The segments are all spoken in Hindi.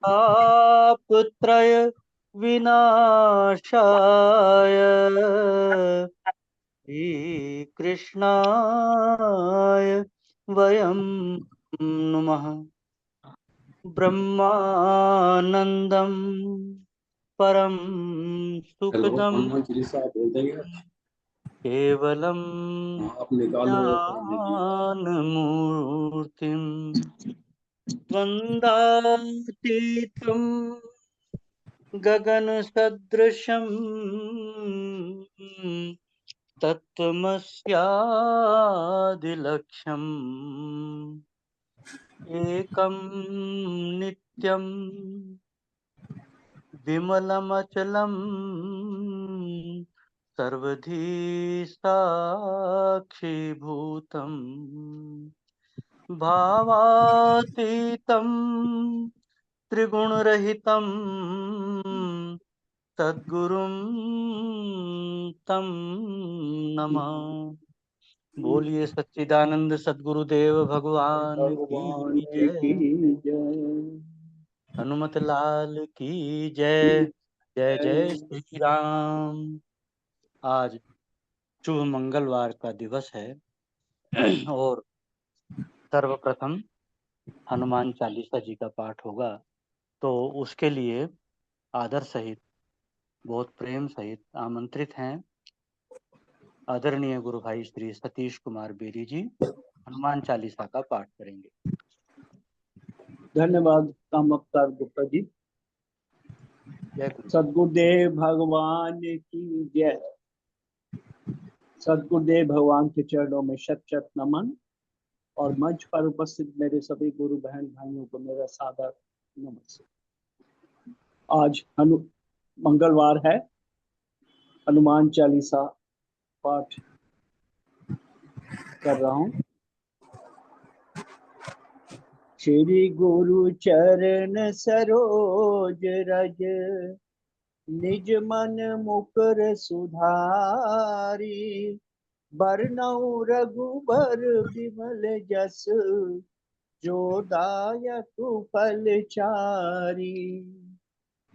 तापत्रय विनाशाय श्रीकृष्णाय वयं नुमः। ब्रह्मानंदं परम हेलो, सुखदं हनुमान चालीसा बोल देंगे। केवलम हाँ, आप निकालो और पढ़ लीजिए। ज्ञानमूर्तिम् वन्दातीतं गगनसदृशम् तत्त्वमस्यादिलक्ष्यम् एकं नित्यं विमलमचलं सर्वधी साक्षीभूतम् भावातीतं त्रिगुणरहितं सद्गुरुं तं नमः। बोलिए सच्चिदानंद सद्गुरुदेव भगवान भगवान की जय। की जय। हनुमत लाल की जय। जय जय श्री राम। आज शुभ मंगलवार का दिवस है और सर्वप्रथम हनुमान चालीसा जी का पाठ होगा। तो उसके लिए आदर सहित, बहुत प्रेम सहित आमंत्रित हैं आदरणीय गुरु भाई श्री सतीश कुमार बेरी जी। हनुमान चालीसा का पाठ करेंगे। धन्यवाद कामकतार गुप्ता जी। जय गुरु। सदगुरुदेव भगवान की जय। सदगुरुदेव भगवान के चरणों में शत शत नमन और मंच पर उपस्थित मेरे सभी गुरु बहन भाइयों को मेरा सादर नमस्ते। आज मंगलवार है। हनुमान चालीसा पाठ कर रहा हूँ। श्री गुरु चरण सरोज रज निज मन मुकुर सुधारी बरनउँ रघुबर बिमल जस जो दायक फलचारी।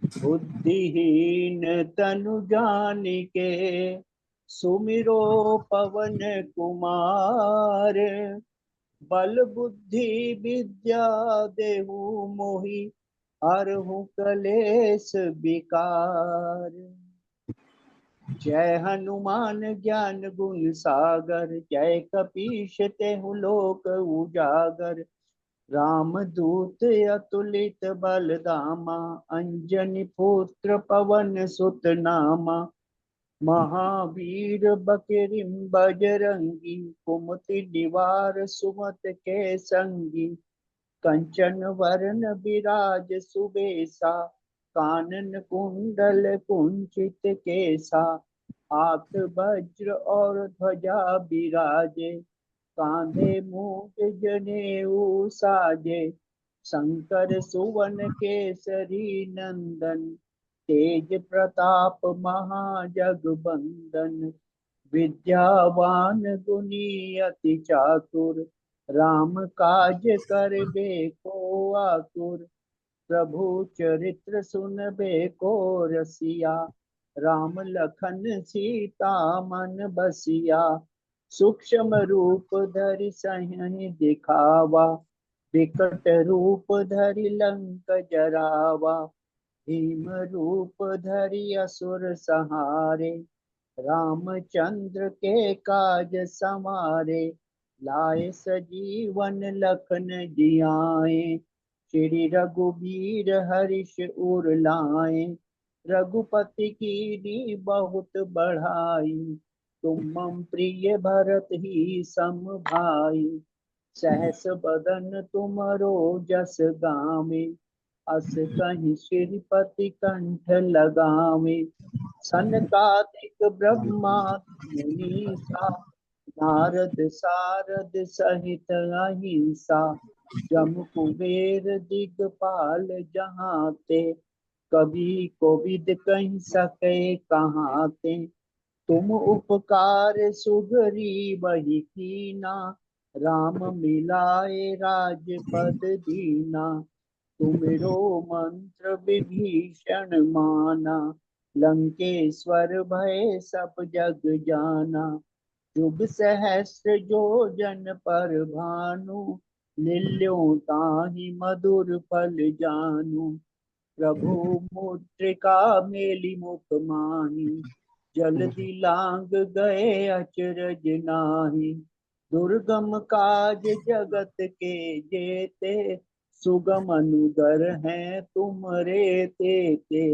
बुद्धिहीन तनु जानिके सुमिरो पवन कुमार बल बुद्धि विद्या देहु मोहि हरहु कलेस विकार। जय हनुमान ज्ञान गुण सागर जय कपीश तेहु लोक उजागर। राम दूत अतुलित बल धामा अंजनी पुत्र पवन सुत नामा। महावीर बकिरिम बजरंगी कुमति निवार सुमत के संगी। कंचन वरण विराज सुबेसा कानन कुंडल कुंचित केसा। हाथ वज्र और ध्वजा बिराजे कांधे मूज जनेऊ साजे। शंकर सुवन केसरी नंदन तेज प्रताप महाजगबंदन। विद्यावान गुणी अति चातुर राम काज करबे को आतुर। प्रभु चरित्र सुनबे को रसिया राम लखन सीता मन बसिया। सूक्ष्म रूप धरि सही दिखावा विकट रूप धरि लंक जरावा। भीम रूप धरि असुर संहारे रामचंद्र के काज समारे। लाए सजीवन लखन जियाए श्री रघुबीर हर्ष उर लाए। रघुपति कीनी बहुत बढ़ाई तुम मम प्रिय भरत ही सम भाई। सहस बदन तुमरो जस गावे अस कहीं श्रीपति कंठ लगावे। सनकादिक ब्रह्मादि मुनीसा नारद सारद सहित अहिंसा। जम कुबेर दिगपाल जहाँ ते कभी कोविद कहीं सके कहाँ ते। तुम उपकार सुग्रीव ही कीना राम मिलाए राजपद दीना, तुमिरो मंत्र विभीषण माना, लंकेश्वर भय सब जग जाना। जुग सहस्र जो जन पर भानु, लील्यों ताहि मधुर फल जानू। प्रभु मुद्रिका मेली मुख माही, जल्दी लांग गए अचरज नाही। दुर्गम काज जगत के जेते, सुगम अनुगर हैं तुम रे तेते।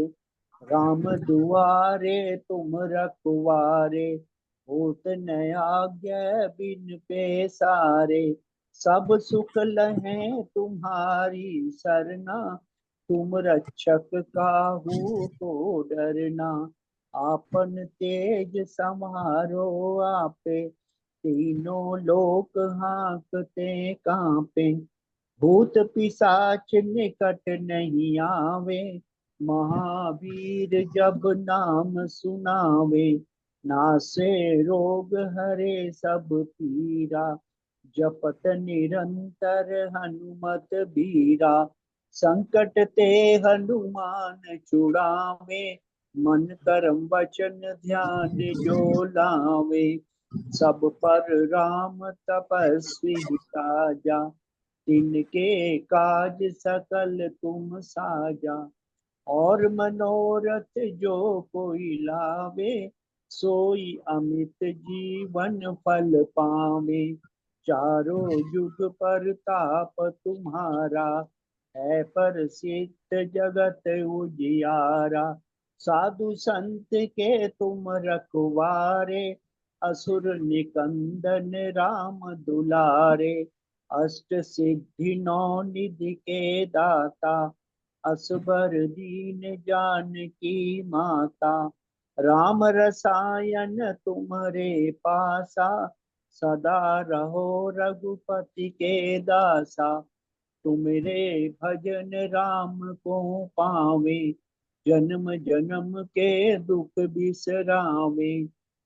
राम दुआरे तुम रखवारे, होत न आज्ञा बिन पैसारे। सब सुख लहें तुम्हारी सरना, तुम रक्षक काहू को डरना। आपन तेज समारो आपे, तीनों लोक हाँकते कांपे। भूत पिशाच निकट नहीं आवे, महावीर जब नाम सुनावे। नासे रोग हरे सब पीरा, जपत निरंतर हनुमत बीरा। संकट ते हनुमान छुड़ावे, मन करम वचन ध्यान जो लावे। सब पर राम तपस्वी ताजा, तिनके काज सकल तुम साजा। और मनोरथ जो कोई लावे, सोई अमित जीवन फल पावे। चारों युग पर ताप तुम्हारा, है प्रसिद्ध जगत उजियारा। साधु संत के तुम रखवारे, असुर निकंदन राम दुलारे। अष्ट सिद्धि नौ निधि के दाता, असबर दीन जानकी माता। राम रसायन तुम्हारे पासा, सदा रहो रघुपति के दासा। तुमरे भजन राम को पावे, जन्म जन्म के दुख बिसरावे।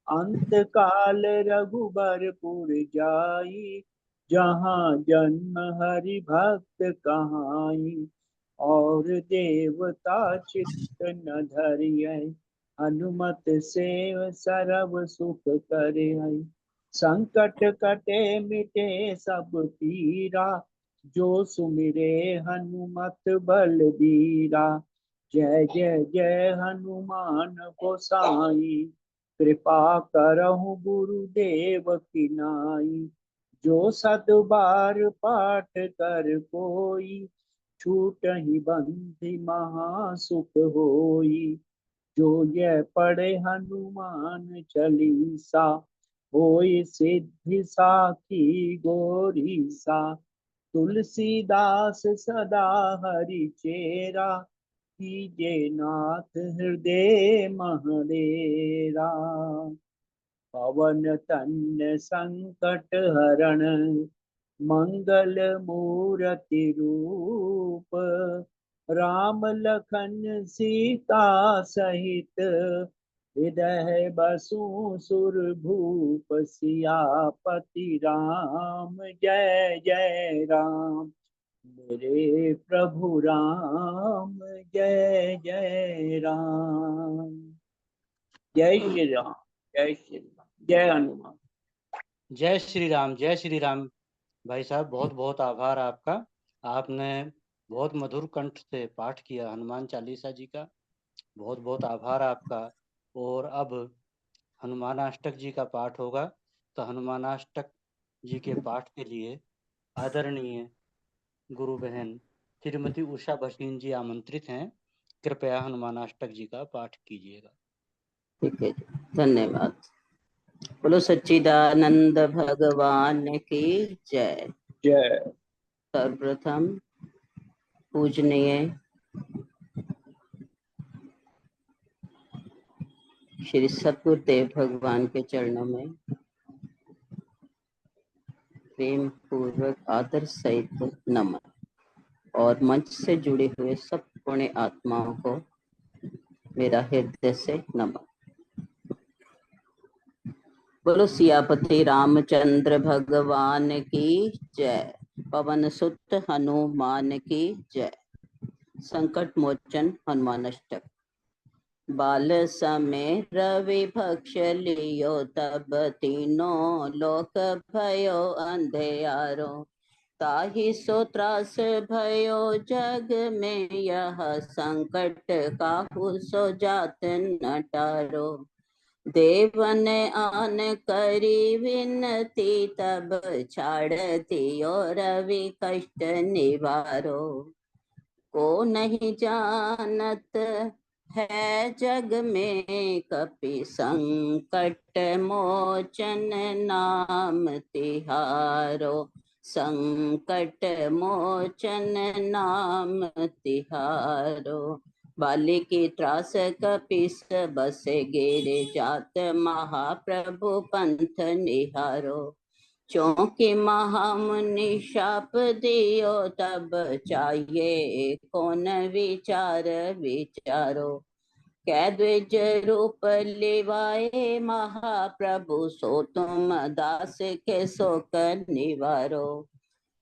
अंत काल रघुबरपुर जाई, जहाँ जन्म हरि भक्त कहाई। और देवता चित्त न धरियै, हनुमत से सर्व सुख करे। संकट कटे मिटे सब पीरा, जो सुमिरे हनुमत बलबीरा। जय जय जय हनुमान गोसाई, कृपा करहु गुरुदेव की नाई। जो सद बार पाठ कर कोई, छूटहि बंधि महासुख होई। जो ये पढ़े हनुमान चालीसा, होई सिद्धि साखी गौरी सा। तुलसीदास सदा हरि चेरा, कीजे नाथ हृदय महडेरा। पवन तन्न संकट हरण, मंगल मूर्ति रूप। राम लखन सीता सहित, हृदय बसु सुरभूप। सियापति राम जय जय राम, मेरे प्रभु राम जय जय राम। जय श्री राम, जय श्री राम, जय हनुमान। जय श्री राम, जय श्री राम। भाई साहब बहुत बहुत आभार आपका। आपने बहुत मधुर कंठ से पाठ किया हनुमान चालीसा जी का। बहुत बहुत आभार आपका। और अब हनुमानाष्टक जी का पाठ होगा, तो हनुमानाष्टक जी के पाठ के लिए आदरणीय गुरु बहन श्रीमती उषा भसीन जी आमंत्रित हैं। कृपया हनुमानाष्टक जी का पाठ कीजिएगा। ठीक है जी, धन्यवाद। बोलो सच्चिदानंद भगवान की जय। जय। सर्वप्रथम पूजनीय श्री सतगुरुदेव भगवान के चरणों में प्रेम पूर्वक आदर सहित नमन, और मंच से जुड़े हुए सब पुण्य आत्माओं को मेरा हृदय से नमन। बोलो सियापति रामचंद्र भगवान की जय। पवन सुत हनुमान की जय। संकट मोचन हनुमानष्टक। बाल समय रवि भक्ष लियो तब तीनों लोक भयो अंधेयारो। ताहि सो त्रास भयो जग में यह संकट काहू सो जात न टारो। देवन आन करी विनती तब छाड़ती और रवि कष्ट निवारो। को नहीं जानत है जग में कपि संकट मोचन नाम तिहारो। संकट मोचन नाम तिहारो। बालिकी त्रास कपिस बसे गिर जात महाप्रभु पंथ निहारो। चौंकि महामुनि शाप दियो तब चाहिए कौन विचार विचारो। कै द्विज रूप लिवाए महाप्रभु सो तुम दास के शोक निवारो।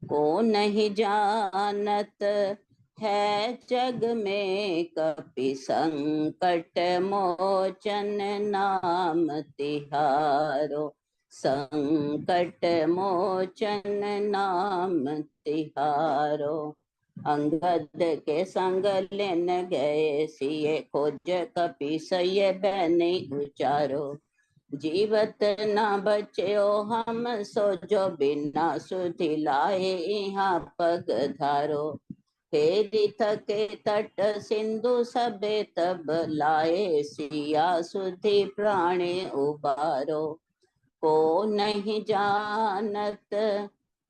को नहीं जानत है जग में कपि संकट मोचन नाम तिहारो। संकट मोचन नाम तिहारो। अंगद के संग लेन गए सिए खोज कपि सय बैनी उचारो। जीवत न बच्यो हम सोजो बिना सुधि लाए यहाँ पग धारो। फेरी थके तट सिंधु सबे तब लाए सिया सुधि प्राणी उबारो। को नहीं जानत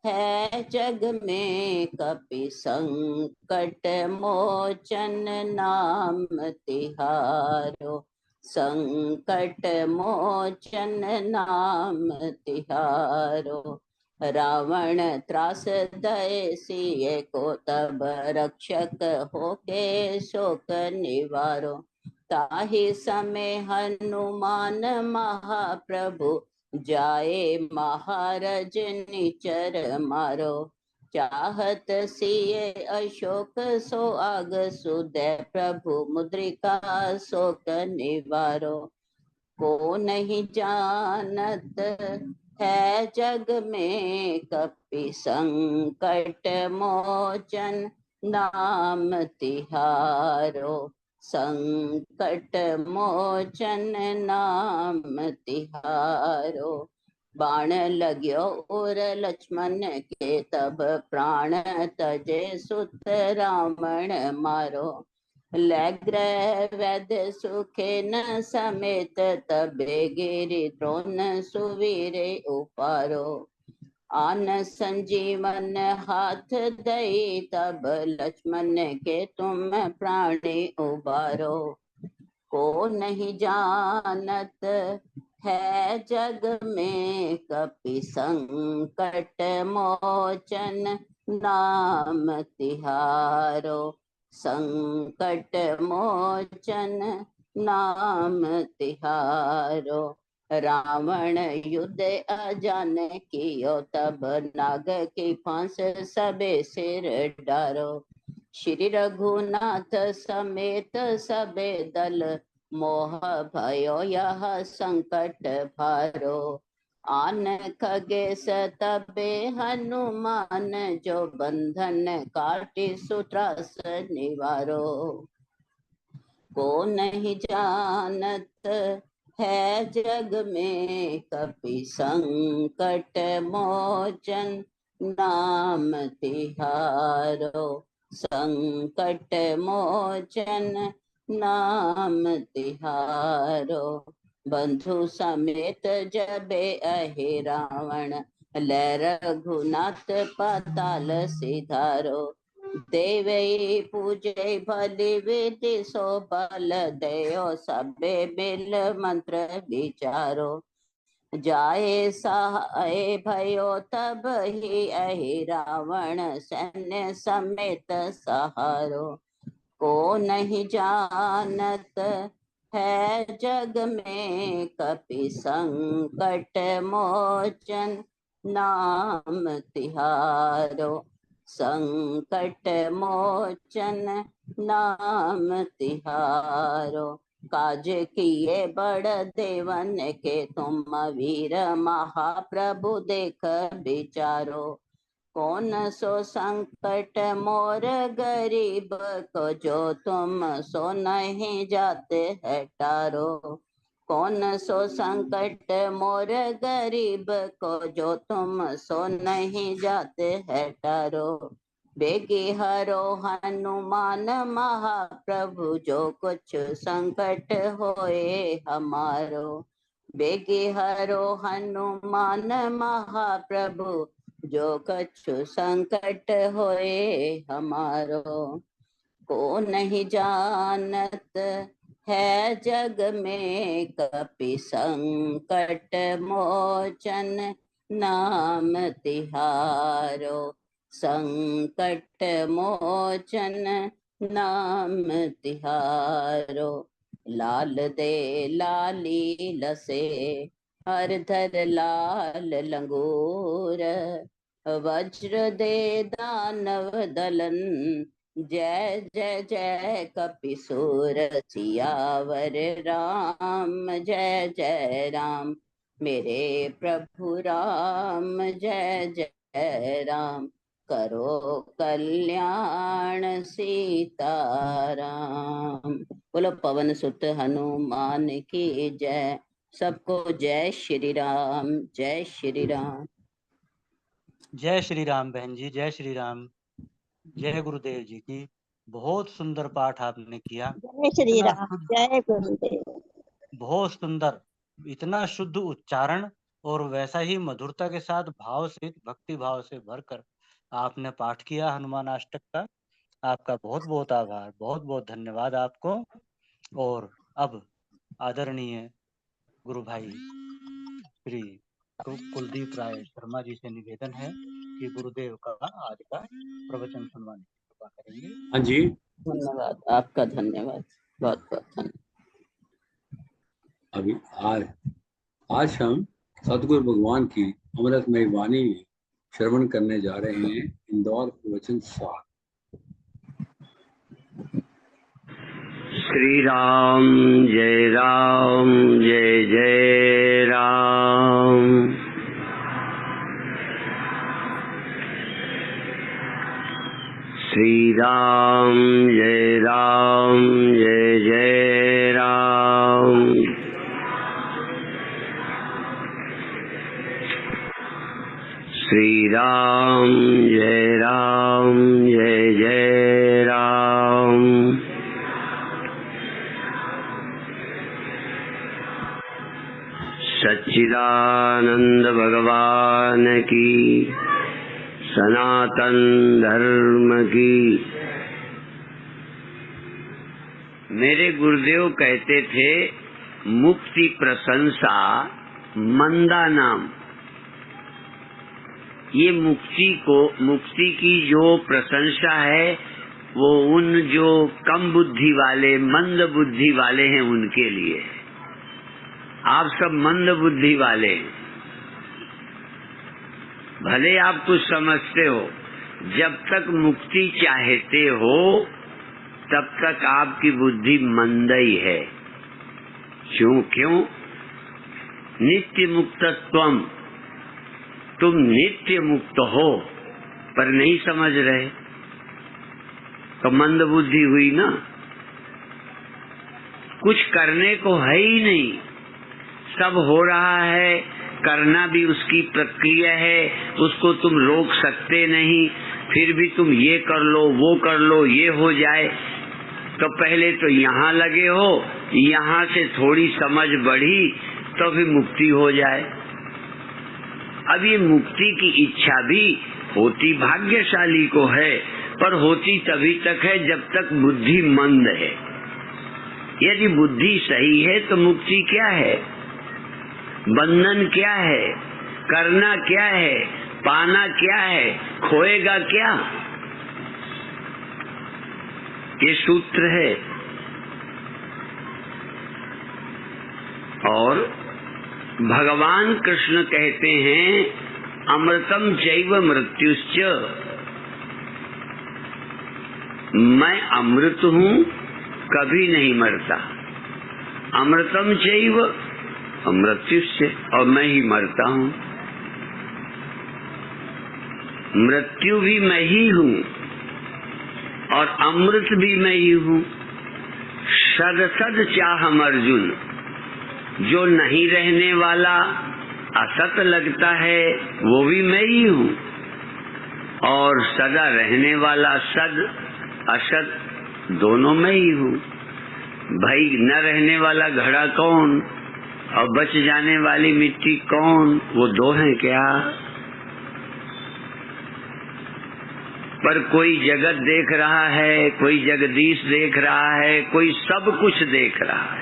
है जग में कपि संकट मोचन नाम तिहारो। संकट मोचन नाम तिहारो। रावण त्रास दय सिए को तब रक्षक होके शोक निवारो। ताहि समय हनुमान महाप्रभु जाए महाराज निचर मारो। चाहत सिए अशोक सो आग सुदय प्रभु मुद्रिका शोक निवारो। को नहीं जानत है जग में कपि संकट मोचन नाम तिहारो। संकट मोचन नाम तिहारो। बाण लाग्यो और लक्ष्मण के तब प्राण तजे सुत रावण मारो। लग्र वैद्य सुखे न समेत तबे गिरि द्रोण सुवीरे उपारो। आन संजीवन हाथ दई तब लक्ष्मण के तुम प्राणी उबारो। को नहीं जानत है जग में कपि संकट मोचन नाम तिहारो। संकट मोचन नाम तिहारो। रावण युद्ध अजान कियो तब नाग की फांस सबे सिर डारो। श्री रघुनाथ समेत सबे दल मोह भयो यह संकट भारो। आन खगेश तबे हनुमान जो बंधन काटि सुत्रास निवारो। को नहीं जानत है जग में कपि संकट मोचन नाम तिहारो। संकट मोचन नाम तिहारो। बंधु समेत जबे अहि रावण लै रघुनाथ पाताल सिधारो। देवई पूजे भली विधि सो बल दयो सबे बिल मंत्र विचारो। जाए सहाय भयो तब ही अहि रावण सैन्य समेत सहारो। को नहीं जानत है जग में कपि संकट मोचन, नाम तिहारो संकट मोचन नाम तिहारो। काज किए बड़ देवन के तुम वीर महाप्रभु देख विचारो। कौन सो संकट मोर गरीब को, जो तुम सो नहीं जाते है टारो। कौन सो संकट मोर गरीब को, जो तुम सो नहीं जाते है टारो। बेगी हरो हनुमान महाप्रभु, जो कुछ संकट होए हमारो। बेगी हरो हनुमान महाप्रभु, जो कछु संकट होए हमारो। को नहीं जानत है जग में कपि संकट मोचन, नाम तिहारो संकट मोचन नाम तिहारो। लाल दे लाली लसे हरधर लाल लंगूर, वज्र दे दानव दलन, जय जय जय कपिसूर। सियावर राम जय जय राम, मेरे प्रभु राम जय जय राम। करो कल्याण सीताराम। बोलो पवन सुत हनुमान की जय। सबको जय श्री राम, जय श्री राम। जय श्री राम बहन जी, जय श्री राम। जय गुरुदेव जी की। बहुत सुंदर पाठ आपने किया। जय श्री इतना राम, शुद्ध, जय गुरुदेव। बहुत सुंदर, इतना शुद्ध उच्चारण और वैसा ही मधुरता के साथ भाव से, भक्ति भाव से भरकर आपने पाठ किया हनुमान अष्टक का। आपका बहुत बहुत आभार, बहुत बहुत धन्यवाद आपको। और अब आदरणीय गुरु भाई श्री कुलदीप राय शर्मा जी से निवेदन है कि गुरुदेव का आज का प्रवचन सुनवाने की कृपा करेंगे। हाँ जी, धन्यवाद, आपका धन्यवाद, बहुत बहुत धन्यवाद। अभी आज हम सतगुरु भगवान की अमृतमय वाणी श्रवण करने जा रहे हैं। इंदौर प्रवचन 7। श्री राम जय राम, जय जय राम। श्री राम जय राम, जय जय राम। श्री राम जय राम, जय जय राम। सच्चिदानंद भगवान की, सनातन धर्म की। मेरे गुरुदेव कहते थे, मुक्ति प्रशंसा मंदा नाम। ये मुक्ति की जो प्रशंसा है वो उन जो कम बुद्धि वाले, मंद बुद्धि वाले हैं उनके लिए। आप सब मंद बुद्धि वाले हैं। भले आप कुछ समझते हो, जब तक मुक्ति चाहते हो तब तक आपकी बुद्धि मंद ही है। क्यों? नित्य मुक्तत्वम, तुम नित्य मुक्त हो पर नहीं समझ रहे तो मंद बुद्धि हुई ना। कुछ करने को है ही नहीं, सब हो रहा है, करना भी उसकी प्रक्रिया है, उसको तुम रोक सकते नहीं। फिर भी तुम ये कर लो, वो कर लो, ये हो जाए। तो पहले तो यहाँ लगे हो, यहाँ से थोड़ी समझ बढ़ी तो फिर मुक्ति हो जाए। अब ये मुक्ति की इच्छा भी होती भाग्यशाली को है, पर होती तभी तक है जब तक बुद्धि मंद है। यदि बुद्धि सही है तो मुक्ति क्या है, बंधन क्या है, करना क्या है, पाना क्या है, खोएगा क्या? ये सूत्र है। भगवान कृष्ण कहते हैं अमृतम चैव मृत्युश्च, मैं अमृत हूँ, कभी नहीं मरता। अमृतम चैव मृत्युश्च, और मैं ही मरता हूँ। मृत्यु भी मैं ही हूँ और अमृत भी मैं ही हूँ। सद सद चाहम अर्जुन, जो नहीं रहने वाला असत लगता है वो भी मैं ही हूँ, और सदा रहने वाला सद असत दोनों मैं ही हूँ। भाई न रहने वाला घड़ा कौन और बच जाने वाली मिट्टी कौन, वो दो हैं क्या? पर कोई जगत देख रहा है, कोई जगदीश देख रहा है, कोई सब कुछ देख रहा है।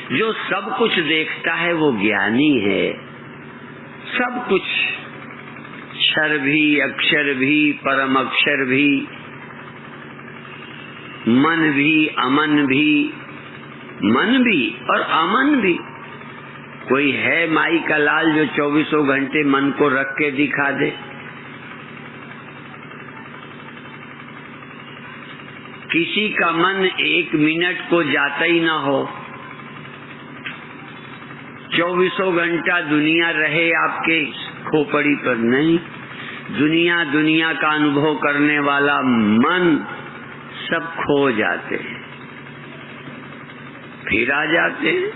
जो सब कुछ देखता है वो ज्ञानी है। सब कुछ, क्षर भी, अक्षर भी, परम अक्षर भी, मन भी, अमन भी, मन भी और अमन भी। कोई है माई का लाल जो 24 घंटे मन को रख के दिखा दे? किसी का मन 1 मिनट को जाता ही ना हो। 24 घंटा दुनिया रहे आपके खोपड़ी पर? नहीं। दुनिया दुनिया का अनुभव करने वाला मन सब खो जाते हैं, फिर आ जाते हैं।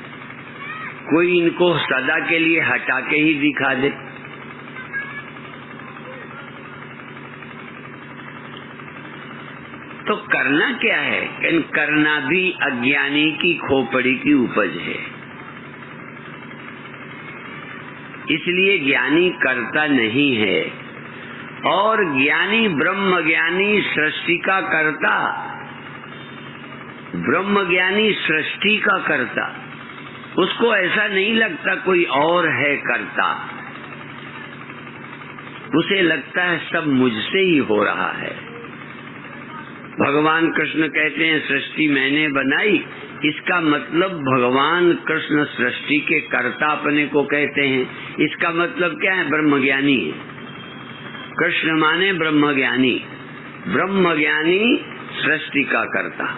कोई इनको सदा के लिए हटा के ही दिखा दे। तो करना क्या है? करना भी अज्ञानी की खोपड़ी की उपज है। इसलिए ज्ञानी करता नहीं है, और ज्ञानी ब्रह्म ज्ञानी सृष्टि का कर्ता, ब्रह्म ज्ञानी सृष्टि का कर्ता। उसको ऐसा नहीं लगता कोई और है कर्ता, उसे लगता है सब मुझसे ही हो रहा है। भगवान कृष्ण कहते हैं सृष्टि मैंने बनाई, इसका मतलब भगवान कृष्ण सृष्टि के कर्ता अपने को कहते हैं। इसका मतलब क्या है? ब्रह्मज्ञानी है। कृष्ण माने ब्रह्मज्ञानी, ब्रह्मज्ञानी सृष्टि का कर्ता।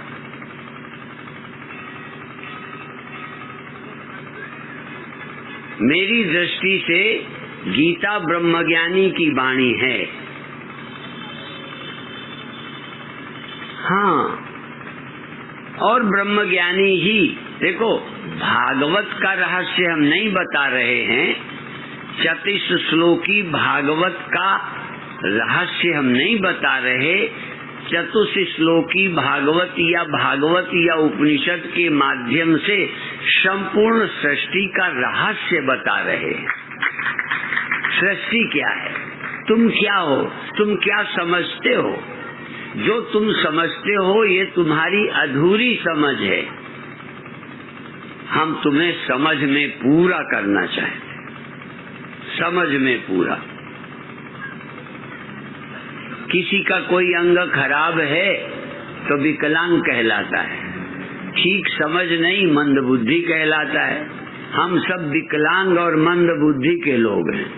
मेरी दृष्टि से गीता ब्रह्मज्ञानी की वाणी है। हाँ, और ब्रह्मज्ञानी ही। देखो, भागवत का रहस्य हम नहीं बता रहे हैं, 34 श्लोकी भागवत का रहस्य हम नहीं बता रहे। 34 श्लोकी भागवत या उपनिषद के माध्यम से संपूर्ण सृष्टि का रहस्य बता रहे हैं। सृष्टि क्या है, तुम क्या हो, तुम क्या समझते हो। जो तुम समझते हो ये तुम्हारी अधूरी समझ है। हम तुम्हें समझ में पूरा करना चाहते, समझ में पूरा। किसी का कोई अंग खराब है तो विकलांग कहलाता है, ठीक समझ नहीं मंद बुद्धि कहलाता है। हम सब विकलांग और मंद बुद्धि के लोग हैं।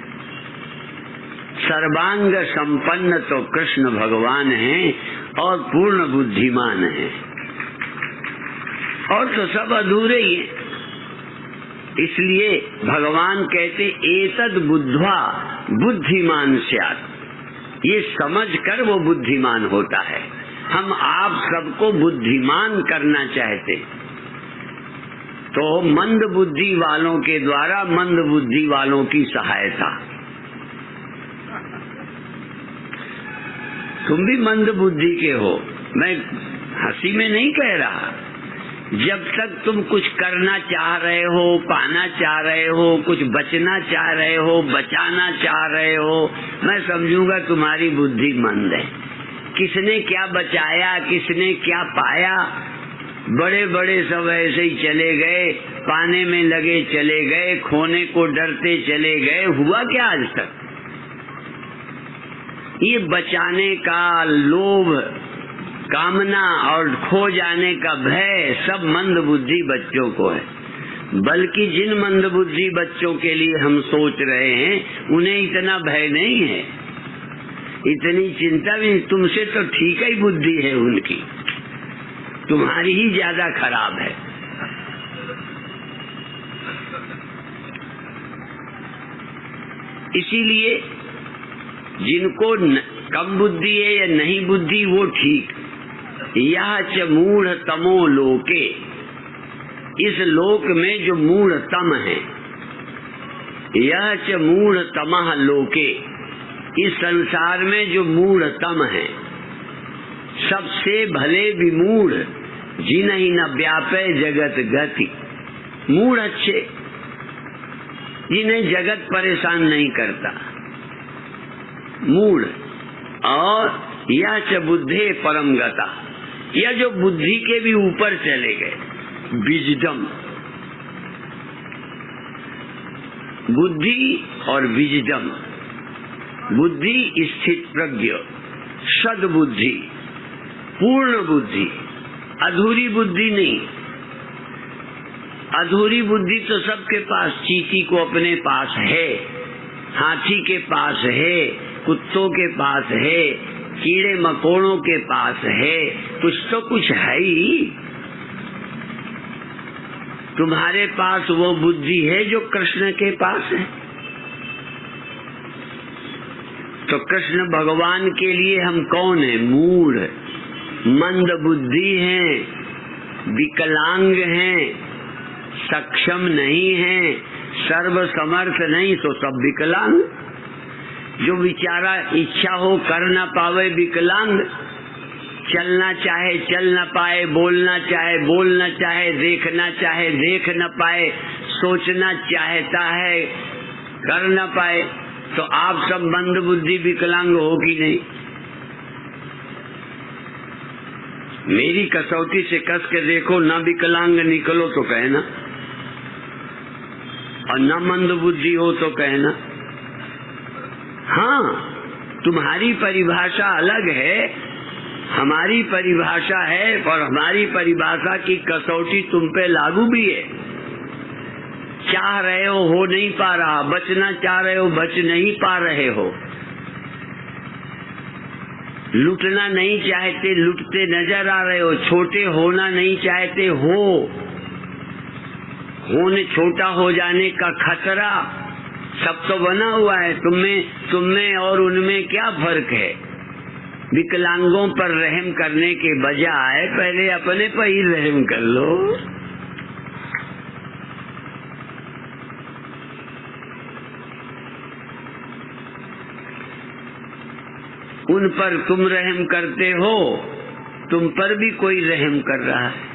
सर्वांग संपन्न तो कृष्ण भगवान हैं और पूर्ण बुद्धिमान हैं, और तो सब अधूरे ही हैं। इसलिए भगवान कहते एतद बुद्ध्वा बुद्धिमान स्यात्, ये समझ कर वो बुद्धिमान होता है। हम आप सबको बुद्धिमान करना चाहते, तो मंद बुद्धि वालों के द्वारा मंद बुद्धि वालों की सहायता। तुम भी मंद बुद्धि के हो, मैं हंसी में नहीं कह रहा। जब तक तुम कुछ करना चाह रहे हो, पाना चाह रहे हो, कुछ बचना चाह रहे हो, बचाना चाह रहे हो, मैं समझूंगा तुम्हारी बुद्धि मंद है। किसने क्या बचाया, किसने क्या पाया? बड़े बड़े सब ऐसे ही चले गए, पाने में लगे चले गए, खोने को डरते चले गए। हुआ क्या आज तक? ये बचाने का लोभ, कामना और खो जाने का भय सब मंद बुद्धि बच्चों को है। बल्कि जिन मंदबुद्धि बच्चों के लिए हम सोच रहे हैं उन्हें इतना भय नहीं है, इतनी चिंता भी। तुमसे तो ठीक ही बुद्धि है उनकी, तुम्हारी ही ज्यादा खराब है। इसीलिए जिनको कम बुद्धि है या नहीं बुद्धि वो ठीक। यह च मूढ़ तमो लोके, इस लोक में जो मूढ़ तम है, यह च मूढ़ तमः लोके, इस संसार में जो मूढ़ तम है, सबसे भले विमूढ़ जिन्हि न व्यापे जगत गति। मूढ़ अच्छे, जिन्हें जगत परेशान नहीं करता, मूढ़। और यह च बुद्धे परम गता, यह जो बुद्धि के भी ऊपर चले गए, विजडम। बुद्धि और विजडम, बुद्धि स्थित प्रज्ञ, सद्बुद्धि, पूर्ण बुद्धि, अधूरी बुद्धि नहीं। अधूरी बुद्धि तो सबके पास, चींटी को अपने पास है, हाथी के पास है, कुत्तों के पास है, कीड़े मकोड़ों के पास है, कुछ तो कुछ है ही। तुम्हारे पास वो बुद्धि है जो कृष्ण के पास है। तो कृष्ण भगवान के लिए हम कौन है? मूढ़, मंद बुद्धि हैं, विकलांग हैं, सक्षम नहीं हैं, सर्व समर्थ नहीं, तो सब विकलांग। जो बेचारा इच्छा हो कर न पावे विकलांग, चलना चाहे चल न पाए, बोलना चाहे बोल न चाहे, देखना चाहे देख न पाए, सोचना चाहता है कर न पाए, तो आप सब मंद बुद्धि विकलांग हो कि नहीं? मेरी कसौटी से कस के देखो, ना विकलांग निकलो तो कहना, और न मंद बुद्धि हो तो कहना। हाँ, तुम्हारी परिभाषा अलग है, हमारी परिभाषा है, और हमारी परिभाषा की कसौटी तुम पे लागू भी है। चाह रहे हो नहीं पा रहा, बचना चाह रहे हो बच नहीं पा रहे हो, लुटना नहीं चाहते लुटते नजर आ रहे हो, छोटे होना नहीं चाहते हो, होने छोटा हो जाने का खतरा सब तो बना हुआ है। तुम में और उनमें क्या फर्क है? विकलांगों पर रहम करने के बजाय पहले अपने पर ही रहम कर लो। उन पर तुम रहम करते हो, तुम पर भी कोई रहम कर रहा है।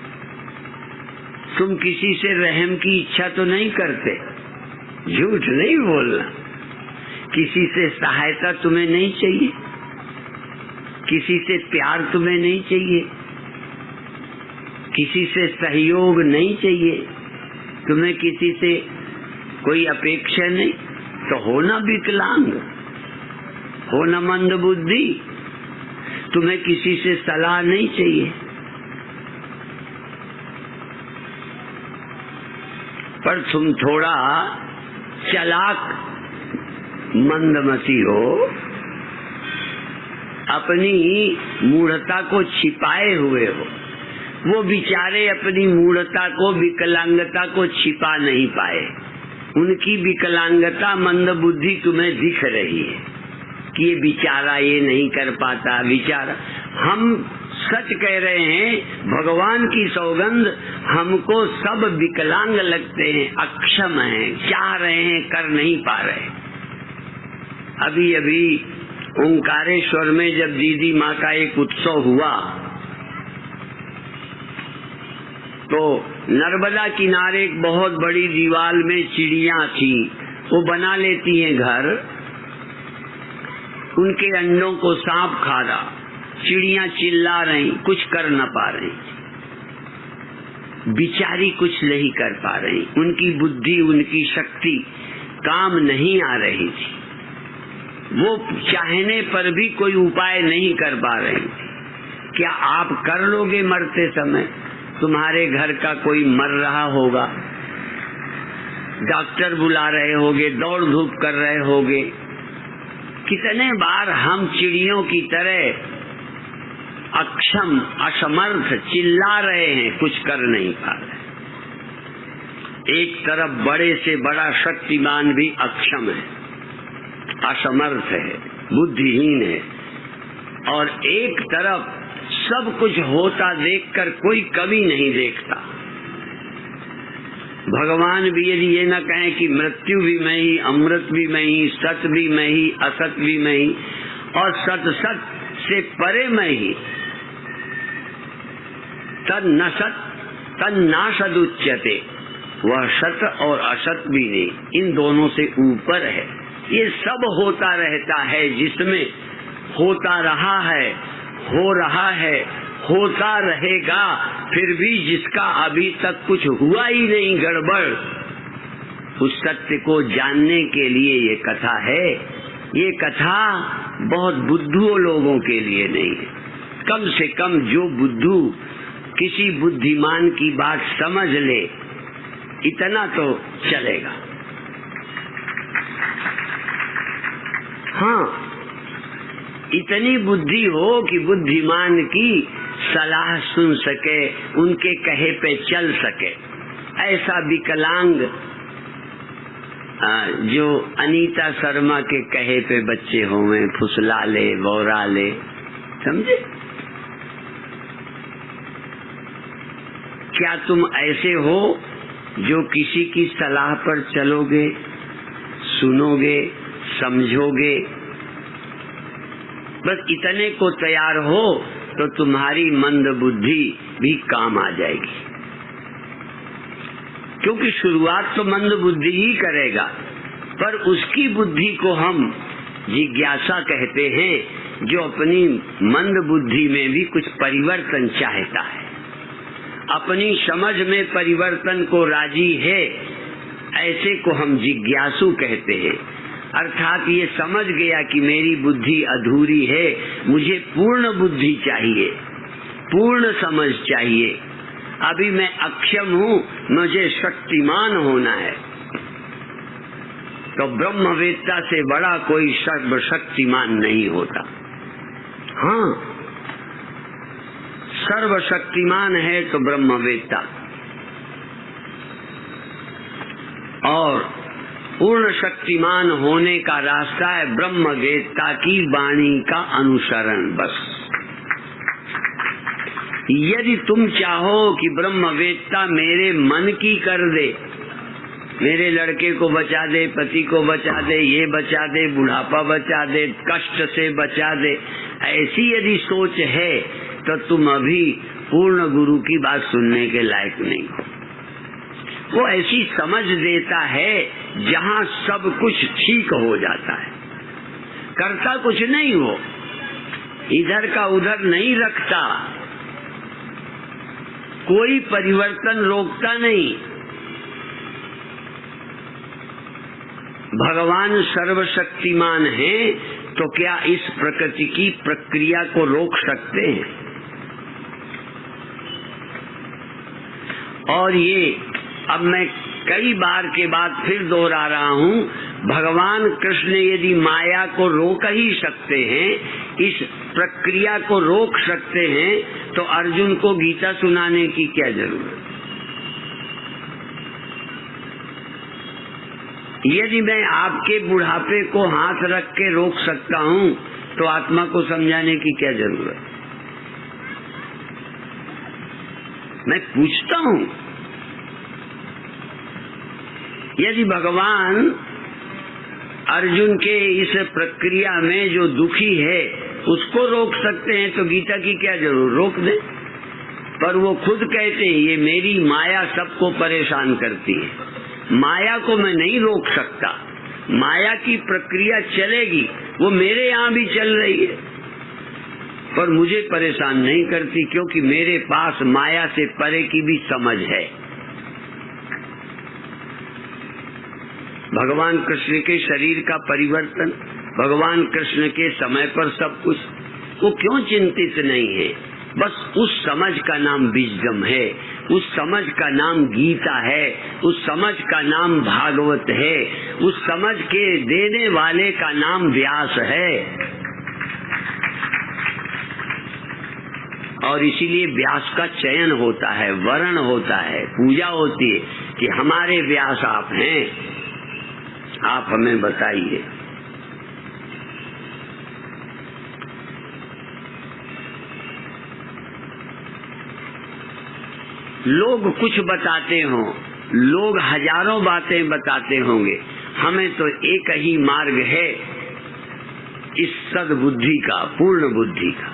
तुम किसी से रहम की इच्छा तो नहीं करते, झूठ नहीं बोलना। किसी से सहायता तुम्हें नहीं चाहिए, किसी से प्यार तुम्हें नहीं चाहिए, किसी से सहयोग नहीं चाहिए, तुम्हें किसी से कोई अपेक्षा नहीं, तो होना विकलांग, होना मंद बुद्धि। तुम्हें किसी से सलाह नहीं चाहिए, पर तुम थोड़ा चालाक मंदमती हो, अपनी मूढ़ता को छिपाए हुए हो। वो बेचारे अपनी मूढ़ता को, विकलांगता को छिपा नहीं पाए। उनकी विकलांगता मंद बुद्धि तुम्हें दिख रही है कि ये बेचारा ये नहीं कर पाता, बेचारा। हम सच कह रहे हैं, भगवान की सौगंध, हमको सब विकलांग लगते हैं, अक्षम हैं, चाह रहे हैं कर नहीं पा रहे। अभी अभी ओंकारेश्वर में जब दीदी माँ का एक उत्सव हुआ, तो नर्मदा किनारे एक बहुत बड़ी दीवार में चिड़िया थी, वो बना लेती हैं घर, उनके अंडों को सांप खा रहा। चिड़िया चिल्ला रही, कुछ कर न पा रही, बिचारी कुछ नहीं कर पा रही, उनकी बुद्धि उनकी शक्ति काम नहीं आ रही थी, वो चाहने पर भी कोई उपाय नहीं कर पा रही थी। क्या आप कर लोगे मरते समय? तुम्हारे घर का कोई मर रहा होगा, डॉक्टर बुला रहे होगे, दौड़ धूप कर रहे होगे। कितने बार हम चिड़ियों की तरह अक्षम, असमर्थ चिल्ला रहे हैं, कुछ कर नहीं पा रहे। एक तरफ बड़े से बड़ा शक्तिमान भी अक्षम है, असमर्थ है, बुद्धिहीन है, और एक तरफ सब कुछ होता देखकर कोई कमी नहीं देखता। भगवान भी यदि ये न कहें कि मृत्यु भी मैं ही, अमृत भी मैं ही, सत भी मैं ही, असत भी मैं ही, और सत सत से परे मैं ही, तद न सत तद ना सदुच्यते, वह सत और असत भी नहीं, इन दोनों से ऊपर है। ये सब होता रहता है, जिसमें होता रहा है, हो रहा है, होता रहेगा, फिर भी जिसका अभी तक कुछ हुआ ही नहीं गड़बड़, उस सत्य को जानने के लिए ये कथा है। ये कथा बहुत बुद्धू लोगों के लिए नहीं है। कम से कम जो बुद्धू किसी बुद्धिमान की बात समझ ले, इतना तो चलेगा। हाँ, इतनी बुद्धि हो कि बुद्धिमान की सलाह सुन सके, उनके कहे पे चल सके। ऐसा विकलांग जो अनीता शर्मा के कहे पे बच्चे होवे, फुसला ले, बौरा ले, समझे? क्या तुम ऐसे हो जो किसी की सलाह पर चलोगे, सुनोगे, समझोगे? बस इतने को तैयार हो तो तुम्हारी मंद बुद्धि भी काम आ जाएगी, क्योंकि शुरुआत तो मंद बुद्धि ही करेगा, पर उसकी बुद्धि को हम जिज्ञासा कहते हैं, जो अपनी मंद बुद्धि में भी कुछ परिवर्तन चाहता है, अपनी समझ में परिवर्तन को राजी है, ऐसे को हम जिज्ञासु कहते हैं। अर्थात ये समझ गया कि मेरी बुद्धि अधूरी है, मुझे पूर्ण बुद्धि चाहिए, पूर्ण समझ चाहिए, अभी मैं अक्षम हूँ, मुझे शक्तिमान होना है। तो ब्रह्मवेत्ता से बड़ा कोई सर्वशक्तिमान नहीं होता। हाँ, सर्वशक्तिमान है तो ब्रह्मवेत्ता, और पूर्ण शक्तिमान होने का रास्ता है ब्रह्मवेत्ता की वाणी का अनुसरण। बस यदि तुम चाहो कि ब्रह्मवेत्ता मेरे मन की कर दे, मेरे लड़के को बचा दे, पति को बचा दे, ये बचा दे, बुढ़ापा बचा दे, कष्ट से बचा दे, ऐसी यदि सोच है तो तुम अभी पूर्ण गुरु की बात सुनने के लायक नहीं हो। वो ऐसी समझ देता है जहाँ सब कुछ ठीक हो जाता है, करता कुछ नहीं, वो इधर का उधर नहीं रखता, कोई परिवर्तन रोकता नहीं। भगवान सर्वशक्तिमान है तो क्या इस प्रकृति की प्रक्रिया को रोक सकते हैं? और ये अब मैं कई बार के बाद फिर दोहरा रहा हूँ, भगवान कृष्ण यदि माया को रोक ही सकते हैं, इस प्रक्रिया को रोक सकते हैं, तो अर्जुन को गीता सुनाने की क्या जरूरत? यदि मैं आपके बुढ़ापे को हाथ रख के रोक सकता हूँ, तो आत्मा को समझाने की क्या जरूरत? मैं पूछता हूँ, यदि भगवान अर्जुन के इस प्रक्रिया में जो दुखी है उसको रोक सकते हैं, तो गीता की क्या जरूरत? रोक दे। पर वो खुद कहते हैं ये मेरी माया सबको परेशान करती है, माया को मैं नहीं रोक सकता, माया की प्रक्रिया चलेगी, वो मेरे यहाँ भी चल रही है, पर मुझे परेशान नहीं करती, क्योंकि मेरे पास माया से परे की भी समझ है। भगवान कृष्ण के शरीर का परिवर्तन, भगवान कृष्ण के समय पर सब कुछ, वो क्यों चिंतित नहीं है? बस उस समझ का नाम विजडम है, उस समझ का नाम गीता है, उस समझ का नाम भागवत है, उस समझ के देने वाले का नाम व्यास है। और इसीलिए व्यास का चयन होता है, वरण होता है, पूजा होती है कि हमारे व्यास आप हैं, आप हमें बताइए। लोग कुछ बताते हों, लोग हजारों बातें बताते होंगे, हमें तो एक ही मार्ग है इस सद्बुद्धि का, पूर्ण बुद्धि का,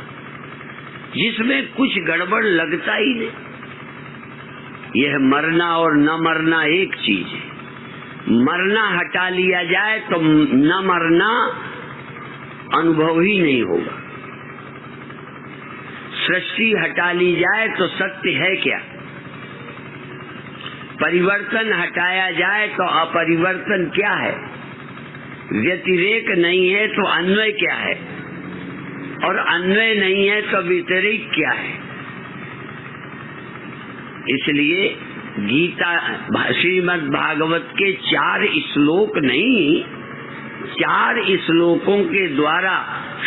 जिसमें कुछ गड़बड़ लगता ही नहीं। यह मरना और न मरना एक चीज है। मरना हटा लिया जाए तो न मरना अनुभव ही नहीं होगा। सृष्टि हटा ली जाए तो सत्य है क्या? परिवर्तन हटाया जाए तो अपरिवर्तन क्या है? व्यतिरेक नहीं है तो अन्वय क्या है? और अन्वय नहीं है तो व्यतिरेक क्या है? इसलिए गीता, श्रीमद् भागवत के 4 श्लोक नहीं, 4 श्लोकों के द्वारा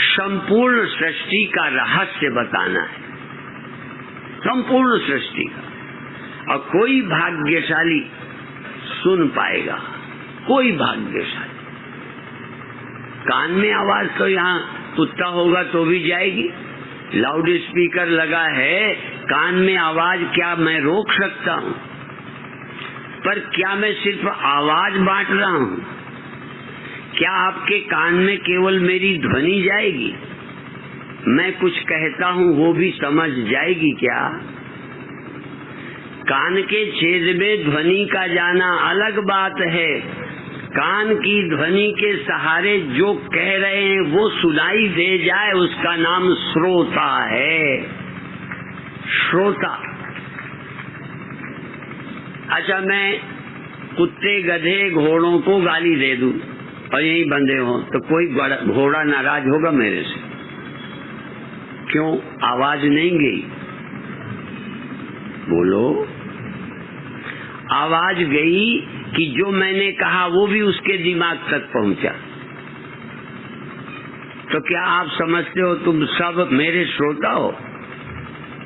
संपूर्ण सृष्टि का रहस्य बताना है, संपूर्ण सृष्टि का। और कोई भाग्यशाली सुन पाएगा, कोई भाग्यशाली। कान में आवाज तो यहाँ कुत्ता होगा तो भी जाएगी, लाउड स्पीकर लगा है, कान में आवाज क्या मैं रोक सकता हूँ? पर क्या मैं सिर्फ आवाज बांट रहा हूँ? क्या आपके कान में केवल मेरी ध्वनि जाएगी? मैं कुछ कहता हूँ वो भी समझ जाएगी क्या? कान के छेद में ध्वनि का जाना अलग बात है। कान की ध्वनि के सहारे जो कह रहे हैं वो सुनाई दे जाए, उसका नाम श्रोता है। श्रोता। अच्छा, मैं कुत्ते, गधे, घोड़ों को गाली दे दूं और यही बंधे हो तो कोई घोड़ा नाराज होगा मेरे से? क्यों? आवाज नहीं गई। बोलो। आवाज गई कि जो मैंने कहा वो भी उसके दिमाग तक पहुंचा। तो क्या आप समझते हो तुम सब मेरे श्रोता हो?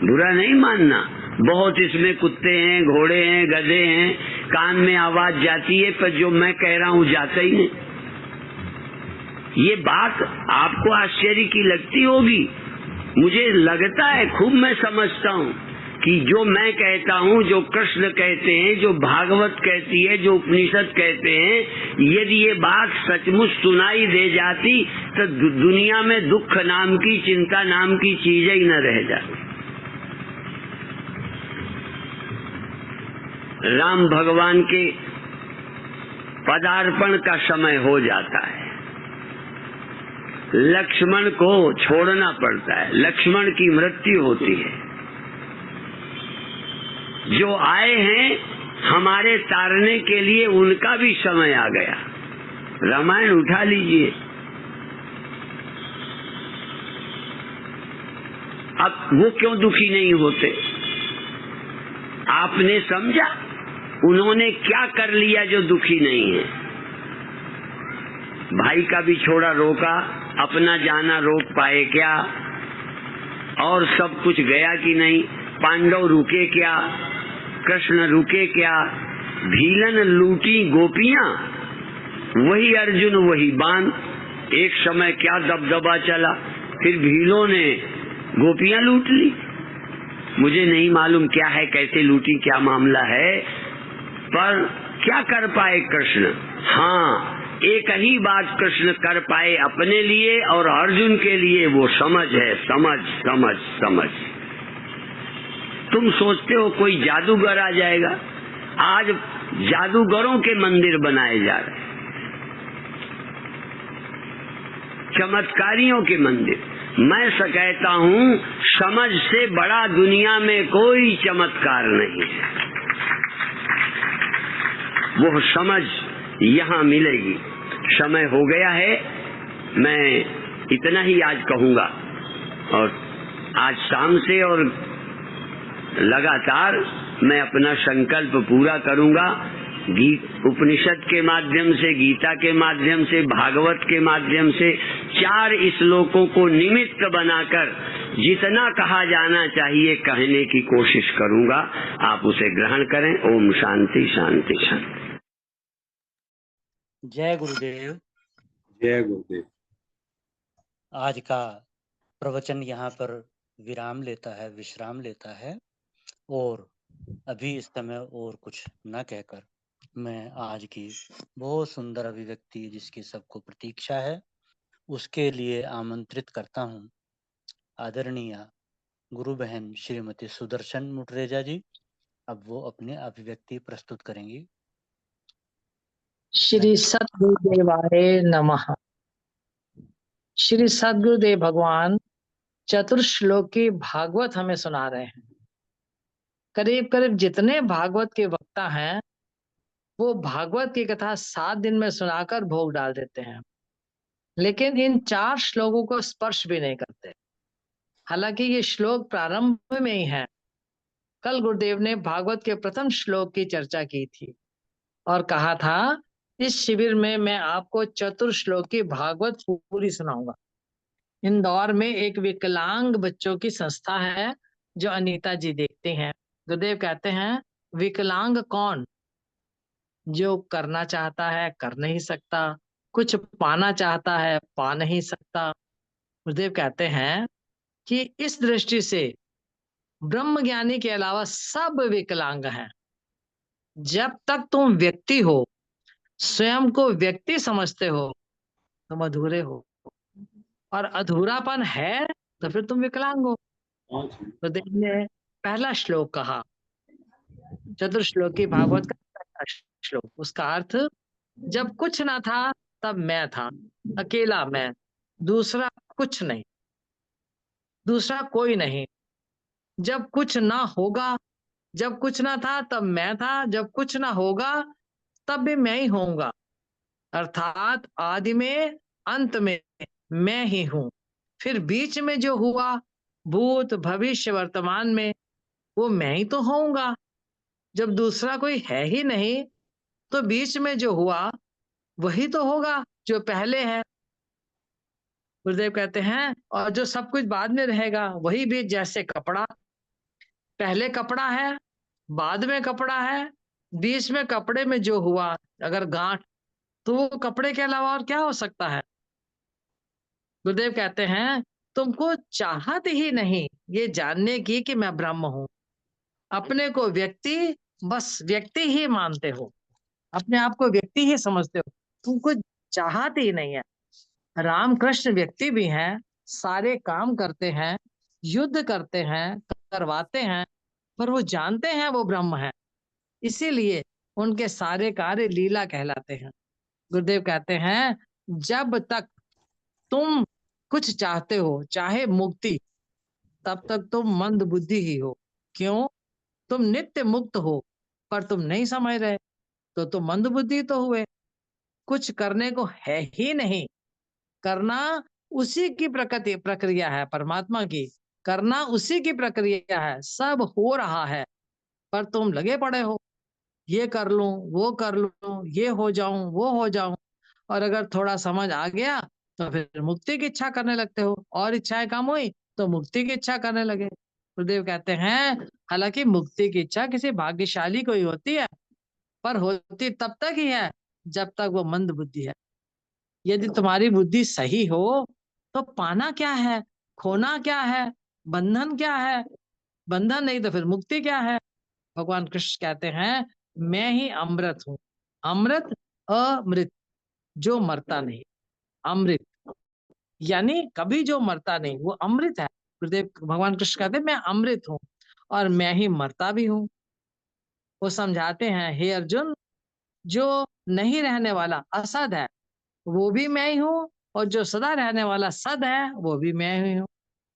बुरा नहीं मानना, बहुत इसमें कुत्ते हैं, घोड़े हैं, गधे हैं, कान में आवाज जाती है पर जो मैं कह रहा हूँ जाता ही नहीं। ये बात आपको आश्चर्य की लगती होगी, मुझे लगता है, खूब मैं समझता हूँ कि जो मैं कहता हूँ, जो कृष्ण कहते हैं, जो भागवत कहती है, जो उपनिषद कहते हैं, यदि ये बात सचमुच सुनाई दे जाती तो दुनिया में दुख नाम की, चिंता नाम की चीज ही न रह जाती। राम भगवान के पदार्पण का समय हो जाता है, लक्ष्मण को छोड़ना पड़ता है, लक्ष्मण की मृत्यु होती है। जो आए हैं हमारे तारने के लिए, उनका भी समय आ गया। रामायण उठा लीजिए। अब वो क्यों दुखी नहीं होते? आपने समझा उन्होंने क्या कर लिया जो दुखी नहीं है? भाई का भी छोड़ा रोका, अपना जाना रोक पाए क्या? और सब कुछ गया कि नहीं? पांडव रुके क्या? कृष्ण रुके क्या? भीलन लूटी गोपियां, वही अर्जुन वही बाण। एक समय क्या दबदबा चला, फिर भीलों ने गोपियां लूट ली। मुझे नहीं मालूम क्या है, कैसे लूटी, क्या मामला है, पर क्या कर पाए कृष्ण? हाँ, एक ही बात कृष्ण कर पाए अपने लिए और अर्जुन के लिए, वो समझ है। समझ समझ समझ। तुम सोचते हो कोई जादूगर आ जाएगा? आज जादूगरों के मंदिर बनाए जा रहे हैं, चमत्कारियों के मंदिर। मैं कहता हूँ समझ से बड़ा दुनिया में कोई चमत्कार नहीं है। वो समझ यहाँ मिलेगी। समय हो गया है, मैं इतना ही आज कहूँगा और आज शाम से और लगातार मैं अपना संकल्प पूरा करूंगा। उपनिषद के माध्यम से, गीता के माध्यम से, भागवत के माध्यम से 4 श्लोकों को निमित्त बनाकर जितना कहा जाना चाहिए कहने की कोशिश करूंगा। आप उसे ग्रहण करें। ओम शांति शांति शांति। जय गुरुदेव। जय गुरुदेव। आज का प्रवचन यहाँ पर विराम लेता है, विश्राम लेता है। और अभी इस समय और कुछ न कहकर मैं आज की बहुत सुंदर अभिव्यक्ति जिसकी सबको प्रतीक्षा है उसके लिए आमंत्रित करता हूँ आदरणीय गुरु बहन श्रीमती सुदर्शन मुटरेजा जी। अब वो अपनी अभिव्यक्ति प्रस्तुत करेंगी। श्री सद्गुरुदेवाय नमः। श्री सद्गुरुदेव भगवान चतुर्श्लोकी भागवत हमें सुना रहे हैं। करीब करीब जितने भागवत के वक्ता हैं वो भागवत की कथा 7 दिन में सुनाकर भोग डाल देते हैं, लेकिन इन 4 श्लोकों को स्पर्श भी नहीं करते। हालांकि ये श्लोक प्रारंभ में ही है। कल गुरुदेव ने भागवत के प्रथम श्लोक की चर्चा की थी और कहा था इस शिविर में मैं आपको चतुर्श्लोकी भागवत पूरी सुनाऊंगा। इंदौर में एक विकलांग बच्चों की संस्था है जो अनीता जी देखते हैं। गुरुदेव कहते हैं विकलांग कौन? जो करना चाहता है कर नहीं सकता, कुछ पाना चाहता है पा नहीं सकता। गुरुदेव कहते हैं कि इस दृष्टि से ब्रह्म ज्ञानी के अलावा सब विकलांग हैं। जब तक तुम व्यक्ति हो, स्वयं को व्यक्ति समझते हो, तुम अधूरे हो, और अधूरापन है तो फिर तुम विकलांग हो। तो देखिए पहला श्लोक कहा, चतुर्श्लोकी भागवत का पहला श्लोक, उसका अर्थ जब कुछ ना था तब मैं था, अकेला मैं, दूसरा कुछ नहीं, दूसरा कोई नहीं। जब कुछ ना होगा, जब कुछ ना था तब मैं था, जब कुछ ना होगा तब भी मैं ही होऊंगा। अर्थात आदि में अंत में मैं ही हूं। फिर बीच में जो हुआ भूत भविष्य वर्तमान में वो मैं ही तो होऊंगा। जब दूसरा कोई है ही नहीं तो बीच में जो हुआ वही तो होगा जो पहले है। गुरुदेव कहते हैं और जो सब कुछ बाद में रहेगा वही भी जैसे कपड़ा, पहले कपड़ा है, बाद में कपड़ा है, बीच में कपड़े में जो हुआ अगर गांठ तो वो कपड़े के अलावा और क्या हो सकता है। गुरुदेव कहते हैं तुमको चाहत ही नहीं ये जानने की कि मैं ब्रह्म हूं। अपने को व्यक्ति, बस व्यक्ति ही मानते हो, अपने आप को व्यक्ति ही समझते हो, तुमको चाहत ही नहीं है। रामकृष्ण व्यक्ति भी हैं, सारे काम करते हैं, युद्ध करते हैं, करवाते हैं, पर वो जानते हैं वो ब्रह्म है, इसीलिए उनके सारे कार्य लीला कहलाते हैं। गुरुदेव कहते हैं जब तक तुम कुछ चाहते हो, चाहे मुक्ति, तब तक तुम मंद बुद्धि ही हो। क्यों? तुम नित्य मुक्त हो पर तुम नहीं समझ रहे तो तुम मंद बुद्धि तो हुए। कुछ करने को है ही नहीं, करना उसी की प्रकृति प्रक्रिया है, परमात्मा की, करना उसी की प्रक्रिया है। सब हो रहा है पर तुम लगे पड़े हो, ये कर लूं, वो कर लूं, ये हो जाऊं, वो हो जाऊं। और अगर थोड़ा समझ आ गया तो फिर मुक्ति की इच्छा करने लगते हो, और इच्छाएं कम हुई तो मुक्ति की इच्छा करने लगे। गुरुदेव कहते हैं हालांकि मुक्ति की इच्छा किसी भाग्यशाली को ही होती है, पर होती तब तक ही है जब तक वो मंद बुद्धि है। यदि तुम्हारी बुद्धि सही हो तो पाना क्या है, खोना क्या है, बंधन क्या है? बंधन नहीं तो फिर मुक्ति क्या है? भगवान कृष्ण कहते हैं मैं ही अमृत हूं। अमृत अमृत, जो मरता नहीं, अमृत यानी कभी जो मरता नहीं, वो अमृत है। गुरुदेव भगवान कृष्ण कहते हैं मैं अमृत हूं और मैं ही मरता भी हूं। वो समझाते हैं हे अर्जुन, जो नहीं रहने वाला असद है वो भी मैं ही हूँ, और जो सदा रहने वाला सद है वो भी मैं ही हूँ।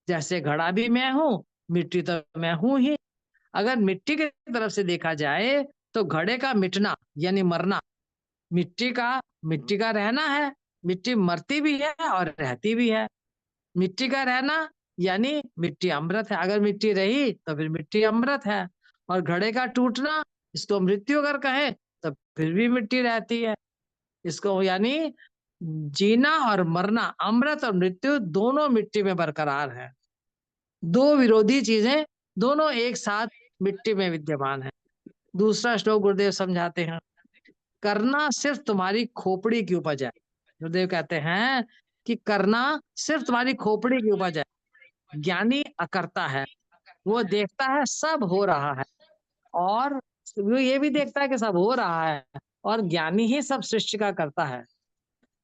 जैसे घड़ा भी मैं हूँ, मिट्टी तो मैं हूं ही। अगर मिट्टी की तरफ से देखा जाए तो घड़े का मिटना यानी मरना, मिट्टी का रहना है। मिट्टी मरती भी है और रहती भी है। मिट्टी का रहना यानी मिट्टी अमृत है, अगर मिट्टी रही तो फिर मिट्टी अमृत है। और घड़े का टूटना, इसको मृत्यु अगर कहे तो फिर भी मिट्टी रहती है। इसको यानी जीना और मरना, अमृत और मृत्यु दोनों मिट्टी में बरकरार है। दो विरोधी चीजें दोनों एक साथ मिट्टी में विद्यमान है। दूसरा श्लोक गुरुदेव समझाते हैं, करना सिर्फ तुम्हारी खोपड़ी की उपज है। गुरुदेव कहते हैं कि करना सिर्फ तुम्हारी खोपड़ी की उपज है। ज्ञानी अकर्ता है, वो देखता है सब हो रहा है, और वो ये भी देखता है कि सब हो रहा है, और ज्ञानी ही सब सृष्टि का करता है।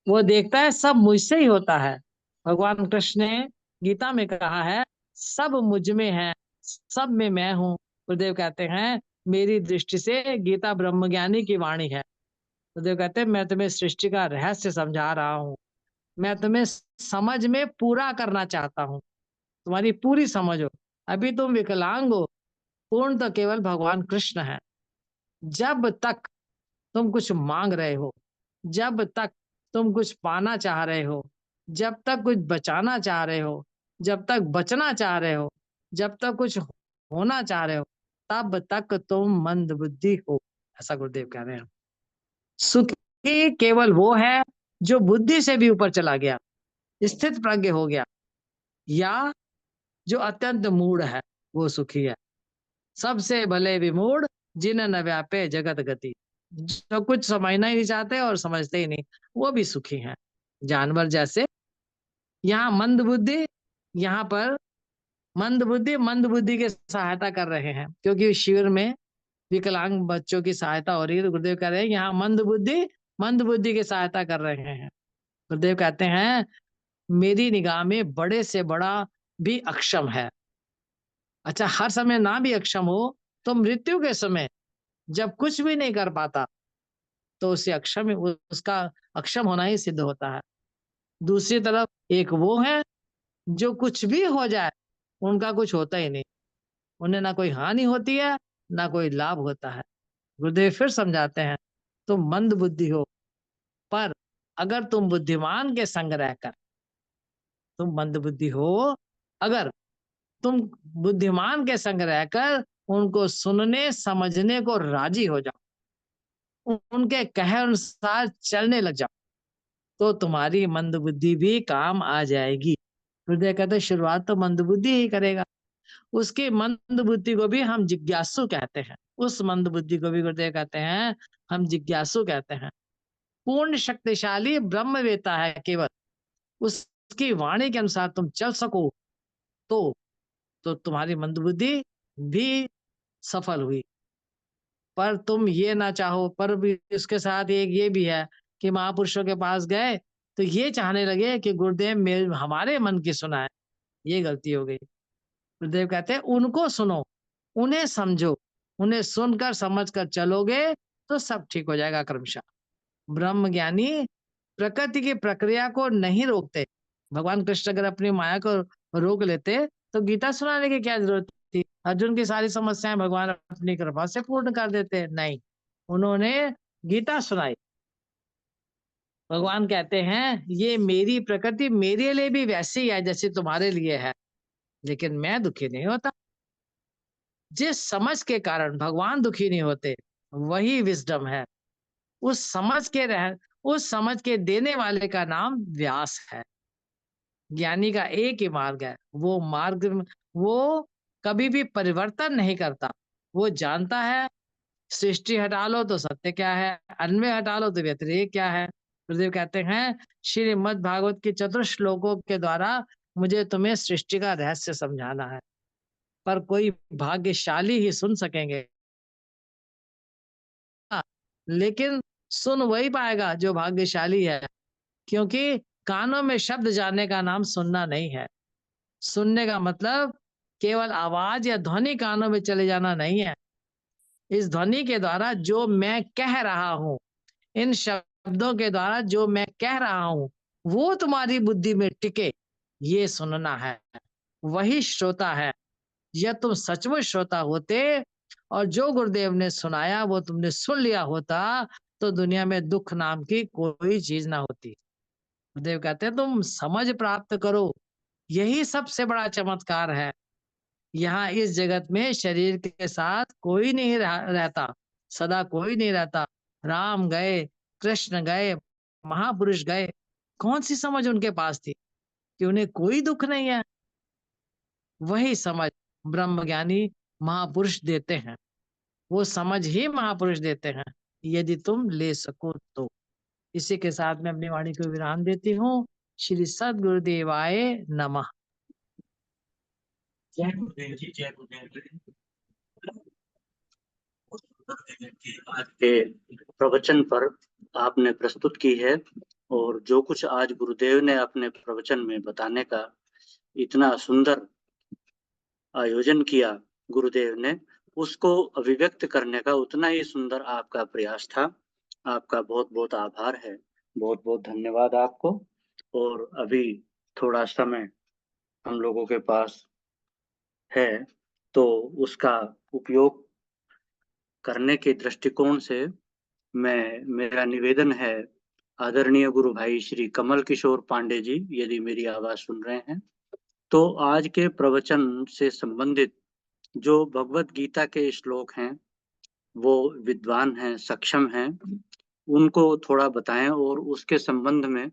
वो देखता है सब मुझसे ही होता है। भगवान कृष्ण ने गीता में कहा है, सब मुझ में है, सब में मैं हूँ। गुरुदेव कहते हैं मेरी दृष्टि से गीता ब्रह्मज्ञानी की वाणी है। गुरुदेव कहते हैं मैं तुम्हें सृष्टि का रहस्य समझा रहा हूँ, मैं तुम्हें समझ में पूरा करना चाहता हूँ, तुम्हारी पूरी समझ हो। अभी तुम विकलांग हो, पूर्ण तो केवल भगवान कृष्ण है। जब तक तुम कुछ मांग रहे हो, जब तक तुम कुछ पाना चाह रहे हो, जब तक कुछ बचाना चाह रहे हो, जब तक बचना चाह रहे हो, जब तक कुछ होना चाह रहे हो, तब तक तुम मंद बुद्धि हो, ऐसा गुरुदेव कह रहे हैं। सुखी केवल वो है जो बुद्धि से भी ऊपर चला गया, स्थित प्रज्ञ हो गया, या जो अत्यंत मूढ़ है वो सुखी है। सबसे भले विमूढ़ जिन न व्यापे जगत गति, जो कुछ समझना ही नहीं चाहते और समझते ही नहीं, वो भी सुखी हैं। जानवर जैसे यहाँ मंद बुद्धि, यहाँ पर मंद बुद्धि की सहायता कर रहे हैं, क्योंकि शिविर में विकलांग बच्चों की सहायता हो रही है। तो गुरुदेव कह रहे हैं यहाँ मंद बुद्धि की सहायता कर रहे हैं। गुरुदेव कहते हैं मेरी निगाह में बड़े से बड़ा भी अक्षम है। अच्छा, हर समय ना भी अक्षम हो तो मृत्यु के समय जब कुछ भी नहीं कर पाता तो उसे उसका अक्षम होना ही सिद्ध होता है। दूसरी तरफ एक वो है जो कुछ भी हो जाए उनका कुछ होता ही नहीं, उन्हें ना कोई हानि होती है ना कोई लाभ होता है। गुरुदेव फिर समझाते हैं तुम मंद बुद्धि हो, पर अगर तुम बुद्धिमान के संग रहकर, तुम मंद बुद्धि हो, अगर तुम बुद्धिमान के संग रहकर उनको सुनने समझने को राजी हो जाओ, उनके कहे अनुसार चलने लग जाओ, तो तुम्हारी मंद बुद्धि भी काम आ जाएगी। हृदय कहते शुरुआत तो मंद बुद्धि ही करेगा, उसकी मंद बुद्धि को भी हम जिज्ञासु कहते हैं। उस मंद बुद्धि को भी गुरुदेव कहते हैं हम जिज्ञासु कहते हैं। पूर्ण शक्तिशाली ब्रह्मवेता है, केवल उसकी वाणी के अनुसार तुम चल सको तो तुम्हारी मंद बुद्धि भी सफल हुई। पर तुम ये ना चाहो, पर भी इसके साथ एक ये भी है कि महापुरुषों के पास गए तो ये चाहने लगे कि गुरुदेव मेरे हमारे मन की सुनाए, ये गलती हो गई। गुरुदेव कहते हैं उनको सुनो, उन्हें समझो, उन्हें सुनकर समझकर चलोगे तो सब ठीक हो जाएगा क्रमशः। ब्रह्म ज्ञानी प्रकृति की प्रक्रिया को नहीं रोकते। भगवान कृष्ण अगर अपनी माया को रोक लेते तो गीता सुनाने की क्या जरूरत थी? अर्जुन की सारी समस्याएं भगवान अपनी कृपा से पूर्ण कर देते। नहीं, उन्होंने गीता सुनाई। भगवान कहते हैं ये मेरी प्रकृति मेरे लिए भी वैसी ही है जैसी तुम्हारे लिए है, लेकिन मैं दुखी नहीं होता। जिस समझ के कारण भगवान दुखी नहीं होते वही विजडम है। उस समझ के देने वाले का नाम व्यास है। ज्ञानी का एक ही मार्ग है, वो कभी भी परिवर्तन नहीं करता। वो जानता है सृष्टि हटा लो तो सत्य क्या है, अन्वय हटा लो तो व्यतिरेक क्या है। गुरुदेव कहते हैं श्रीमद् भागवत के चतुर श्लोकों के द्वारा मुझे तुम्हें सृष्टि का रहस्य समझाना है, पर कोई भाग्यशाली ही सुन सकेंगे। लेकिन सुन वही पाएगा जो भाग्यशाली है, क्योंकि कानों में शब्द जाने का नाम सुनना नहीं है। सुनने का मतलब केवल आवाज या ध्वनि कानों में चले जाना नहीं है। इस ध्वनि के द्वारा जो मैं कह रहा हूं, इन शब्दों के द्वारा जो मैं कह रहा हूं वो तुम्हारी बुद्धि में टिके, ये सुनना है। वही श्रोता है। यह तुम सचमुच श्रोता होते और जो गुरुदेव ने सुनाया वो तुमने सुन लिया होता तो दुनिया में दुख नाम की कोई चीज ना होती। गुरुदेव कहते हैं तुम समझ प्राप्त करो, यही सबसे बड़ा चमत्कार है। यहाँ इस जगत में शरीर के साथ कोई नहीं रहता, सदा कोई नहीं रहता। राम गए, कृष्ण गए, महापुरुष गए, कौन सी समझ उनके पास थी कि उन्हें कोई दुख नहीं है? वही समझ ब्रह्मज्ञानी महापुरुष देते हैं, वो समझ ही महापुरुष देते हैं, यदि तुम ले सको तो। इसी के साथ मैं अपनी वाणी को विराम देती हूँ। श्री सद्गुरुदेवाय नमः। जय गुरुदेव जी, जय गुरुदेव जी। आज के प्रवचन पर आपने प्रस्तुत की है, और जो कुछ आज गुरुदेव ने अपने प्रवचन में बताने का इतना सुंदर आयोजन किया गुरुदेव ने, उसको अभिव्यक्त करने का उतना ही सुंदर आपका प्रयास था। आपका बहुत बहुत आभार है, बहुत बहुत धन्यवाद आपको। और अभी थोड़ा समय हम लोगों के पास है, तो उसका उपयोग करने के दृष्टिकोण से मेरा निवेदन है, आदरणीय गुरु भाई श्री कमल किशोर पांडे जी, यदि मेरी आवाज सुन रहे हैं, तो आज के प्रवचन से संबंधित जो भगवत गीता के श्लोक हैं, वो विद्वान हैं, सक्षम हैं, उनको थोड़ा बताएं और उसके संबंध में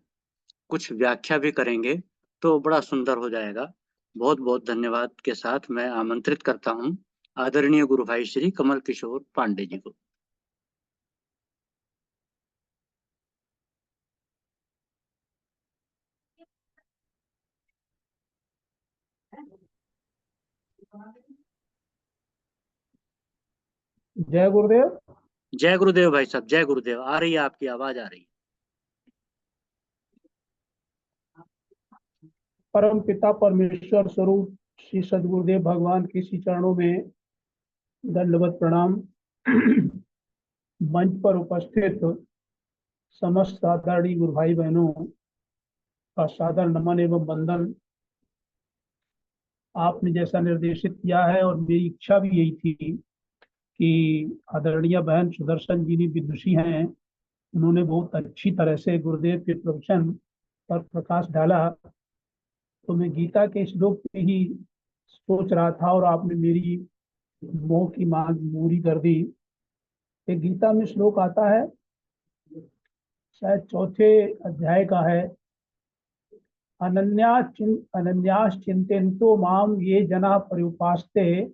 कुछ व्याख्या भी करेंगे तो बड़ा सुंदर हो जाएगा। बहुत बहुत धन्यवाद के साथ मैं आमंत्रित करता हूं आदरणीय गुरु भाई श्री कमल किशोर पांडे जी को। जय गुरुदेव। जय गुरुदेव भाई साहब, जय गुरुदेव। आ रही है, आपकी आवाज आ रही है। परम पिता परमेश्वर स्वरूप श्री सद्गुरुदेव भगवान के श्री चरणों में दंडवत प्रणाम। मंच पर उपस्थित समस्त आदरणीय गुरु भाई बहनों का सादर नमन एवं वंदन। आपने जैसा निर्देशित किया है, और मेरी इच्छा भी यही थी कि आदरणीय बहन सुदर्शन जी विदुषी हैं, उन्होंने बहुत अच्छी तरह से गुरुदेव के प्रवचन पर प्रकाश डाला। तो मैं गीता के श्लोक पे ही सोच रहा था, और आपने मेरी मोह की मांग पूरी कर दी। एक गीता में श्लोक आता है, शायद 4थे अध्याय का है, अनन्यास चिंतयन्तो माम ये जना पर्युपास्ते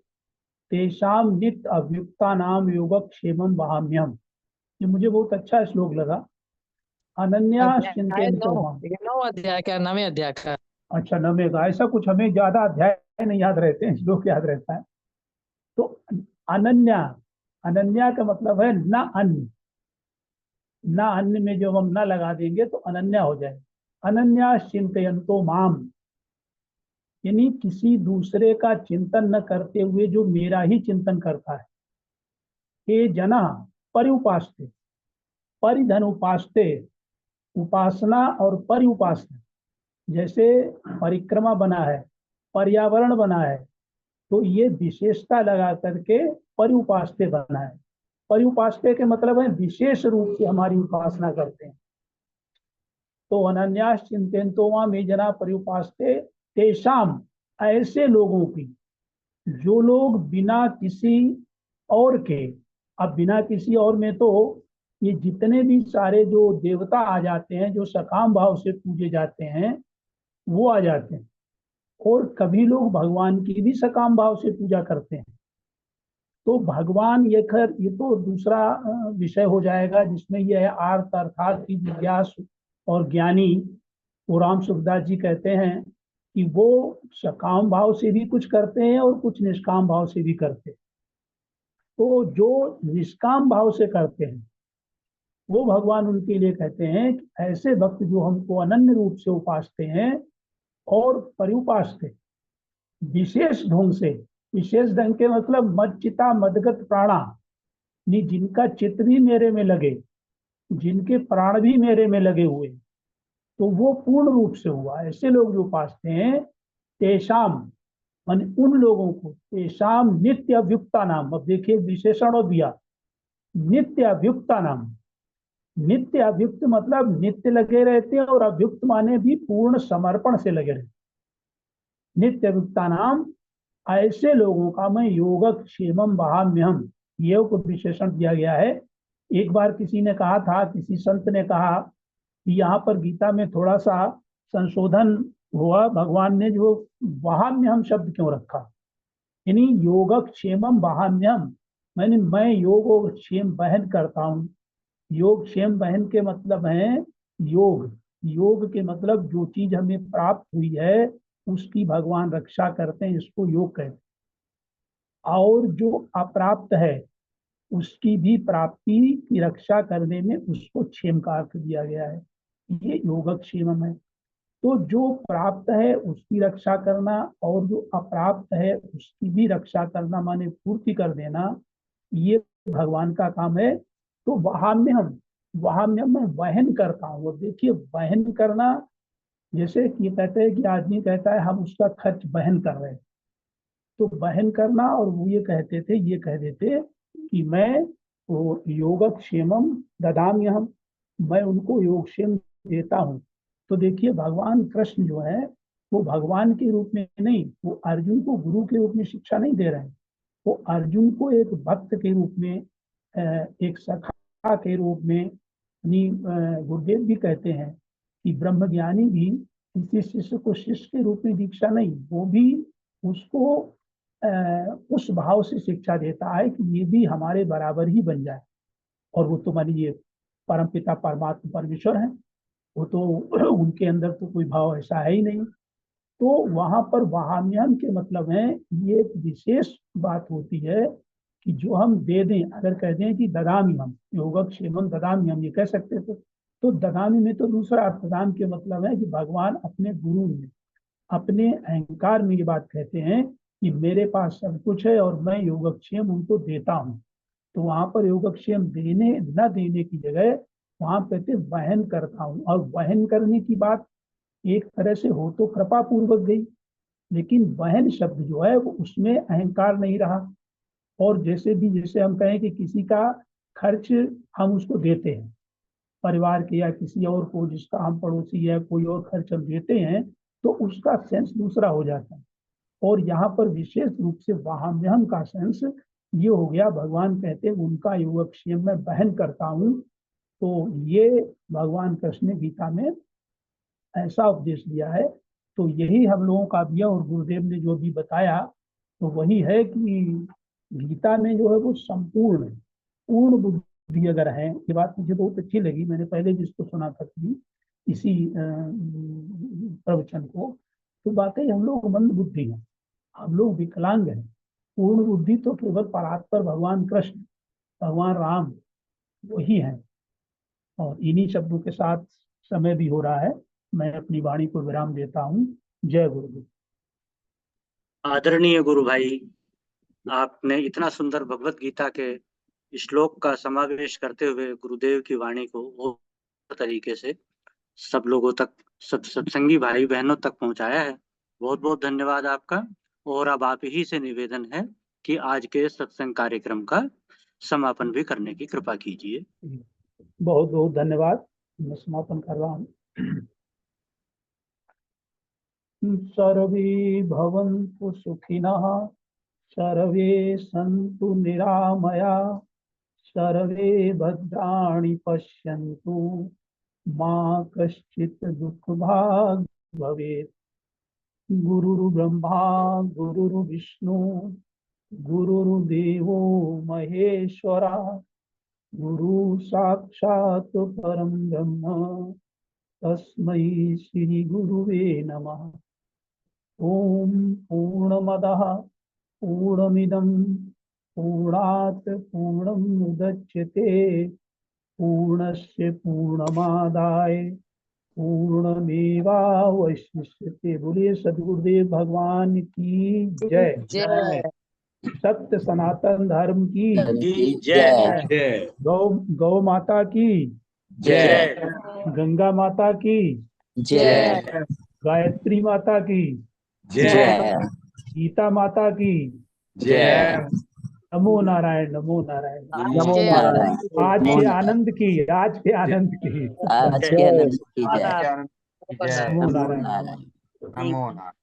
तेषाम नित्य अभ्युक्ता नाम योगक्षेमम वहाम्यहम्। ये मुझे बहुत अच्छा श्लोक लगा। अनन्यास चिंतयन्तो माम, 9 अध्याय का, 9वें अध्याय का। अच्छा, 9वें का। ऐसा कुछ हमें ज्यादा अध्याय नहीं याद रहते हैं, श्लोक याद रहता है। तो अनन्या, अनन्या का मतलब है न अन्य, न अन्य में जो हम न लगा देंगे तो अनन्या हो जाए। अनन्या चिंतयन्तो माम, यानी किसी दूसरे का चिंतन न करते हुए जो मेरा ही चिंतन करता है। हे जना परिउपास्ते, परिधन उपास्ते, उपासना और परिउपासना, जैसे परिक्रमा बना है, पर्यावरण बना है, तो ये विशेषता लगा करके परिउपास्ते बना है। परिउपास्ते के मतलब है विशेष रूप से हमारी उपासना करते हैं। तो अनन्यास चिंतयन्तो माम ये जना परिउपास्ते तेषाम, ऐसे लोगों की, जो लोग बिना किसी और के, अब बिना किसी और में तो ये जितने भी सारे जो देवता आ जाते हैं, जो सकाम भाव से पूजे जाते हैं, वो आ जाते हैं। और कभी लोग भगवान की भी सकाम भाव से पूजा करते हैं। तो भगवान, ये खैर ये तो दूसरा विषय हो जाएगा, जिसमें यह है आर्त अर्थात की जिज्ञासु और ज्ञानी। वो राम सुखदास जी कहते हैं कि वो सकाम भाव से भी कुछ करते हैं और कुछ निष्काम भाव से भी करते हैं। तो जो निष्काम भाव से करते हैं, वो भगवान उनके लिए कहते हैं कि ऐसे भक्त जो हमको अनन्य रूप से उपासते हैं और परिउपासते, विशेष ढंग से, विशेष ढंग के मतलब मदचिता मदगत प्राणा, जिनका चित्त भी मेरे में लगे, जिनके प्राण भी मेरे में लगे हुए, तो वो पूर्ण रूप से हुआ। ऐसे लोग जो उपासते हैं, तेषाम मान उन लोगों को, तेषाम नित्य अभ्युक्ता नाम। अब देखिए विशेषण और दिया, नित्य अभ्युक्ता नाम। नित्य अभ्युक्त मतलब नित्य लगे रहते हैं, और अभ्युक्त माने भी पूर्ण समर्पण से लगे रहते। नित्य अभ्युक्ता नाम ऐसे लोगों का मैं योगक्षेमम वहाम्यहम, योग को विशेषण दिया गया है। एक बार किसी ने कहा था, किसी संत ने कहा कि यहाँ पर गीता में थोड़ा सा संशोधन हुआ, भगवान ने जो वहाम्यहम शब्द क्यों रखा, यानी योगक्षेमम वहाम्यहम, मैं योग और क्षेम बहन करता हूँ। योग क्षेम बहन के मतलब है योग के मतलब जो चीज हमें प्राप्त हुई है उसकी भगवान रक्षा करते हैं, इसको योग कहते हैं। और जो अप्राप्त है उसकी भी प्राप्ति की रक्षा करने में उसको क्षेम का अर्थ दिया गया है, ये योगक्षेमम है। तो जो प्राप्त है उसकी रक्षा करना और जो अप्राप्त है उसकी भी रक्षा करना, माने पूर्ति कर देना, ये भगवान का काम है। तो वहां में मैं वहन करता हूँ। और देखिए वहन करना, जैसे कि कहते हैं कि आदमी कहता है हम उसका खर्च वहन कर रहे हैं, तो वहन करना। और वो ये कह देते कि मैं वो योगक्षेमम ददाम्यहम, मैं उनको योगक्षेम देता हूँ। तो देखिए भगवान कृष्ण जो है वो भगवान के रूप में नहीं, वो अर्जुन को गुरु के रूप में शिक्षा नहीं दे रहे हैं, वो अर्जुन को एक भक्त के रूप में, एक सखा के रूप में। गुरुदेव भी कहते हैं कि ब्रह्म ज्ञानी भी किसी शिष्य को शिष्य के रूप में दीक्षा नहीं, वो भी उसको उस भाव से शिक्षा देता है कि ये भी हमारे बराबर ही बन जाए। और वो तो मानिए परम पिता परमात्मा परमेश्वर है, वो तो उनके अंदर तो कोई भाव ऐसा है ही नहीं। तो वहां पर वहाम्यहम के मतलब है, ये एक विशेष बात होती है कि जो हम दे दें, अगर कह दें कि ददामी हम योगक्षेमम ददामी, हम ये कह सकते थे, तो ददामी में तो दूसरा अर्थ, ददाम के मतलब है कि भगवान अपने गुरु में, अपने अहंकार में ये बात कहते हैं कि मेरे पास सब कुछ है और मैं योगक्षेम उनको देता हूँ। तो वहां पर योगक्षेम देने न देने की जगह वहां कहते वहन करता हूँ। और वहन करने की बात एक तरह से हो तो कृपा पूर्वक गई, लेकिन वहन शब्द जो है वो उसमें अहंकार नहीं रहा। और जैसे हम कहें कि किसी का खर्च हम उसको देते हैं, परिवार के या किसी और को जिसका हम पड़ोसी है, कोई और खर्च हम देते हैं, तो उसका सेंस दूसरा हो जाता है। और यहाँ पर विशेष रूप से वहाम्यहम का सेंस ये हो गया, भगवान कहते हैं उनका योगक्षेम मैं वहन करता हूँ। तो ये भगवान कृष्ण ने गीता में ऐसा उपदेश दिया है। तो यही हम लोगों का भी है, और गुरुदेव ने जो भी बताया तो वही है कि गीता में जो है वो संपूर्ण पूर्ण बुद्धि अगर है, ये बात मुझे बहुत अच्छी लगी। मैंने पहले जिसको सुना था इसी प्रवचन को, तो वाकई हम लोग मंद बुद्धि हैं, हम लोग विकलांग हैं। पूर्ण बुद्धि तो केवल परात्पर भगवान कृष्ण, भगवान राम वही है। और इन्हीं शब्दों के साथ समय भी हो रहा है, मैं अपनी वाणी को विराम देता हूँ। जय गुरुदेव। आदरणीय गुरु भाई, आपने इतना सुंदर भगवत गीता के श्लोक का समावेश करते हुए गुरुदेव की वाणी को बहुत तरीके से सब लोगों तक, सब सत्संगी भाई बहनों तक पहुंचाया है। बहुत बहुत धन्यवाद आपका। और अब आप ही से निवेदन है कि आज के सत्संग कार्यक्रम का समापन भी करने की कृपा कीजिए। बहुत बहुत धन्यवाद। मैं समापन कर रहा हूँ। सर्वे भवन्तु सुखिनः, सर्वे सन्तु निरामया, सर्वे भद्राणि पश्यन्तु, मा कश्चित् दुःखभाग् भवेत्। गुरुर्ब्रह्मा गुरुर्विष्णु गुरुर्देवो महेश्वरा, गुरु साक्षात् परं ब्रह्म, तस्मै श्री गुरुवे नमः। ओम पूर्णमदः पूर्णमिदं पूर्णात् पूर्णमुदच्यते, पूर्णस्य पूर्णमादाय पूर्णमेवावशिष्यते। बोलिए सद्गुरुदेव भगवान की जय। जय। सत्य सनातन धर्म की जय। गौ माता की जय। गंगा माता की जय गायत्री माता की जय गीता माता की जय। नमो नारायण नमो नारायण। नमो नारायण आज नमो के नारायण। आनंद की, आज के आनंद की आज के आनंद की जय। नमो नमो नारायण। नारायण। नमो नारायण।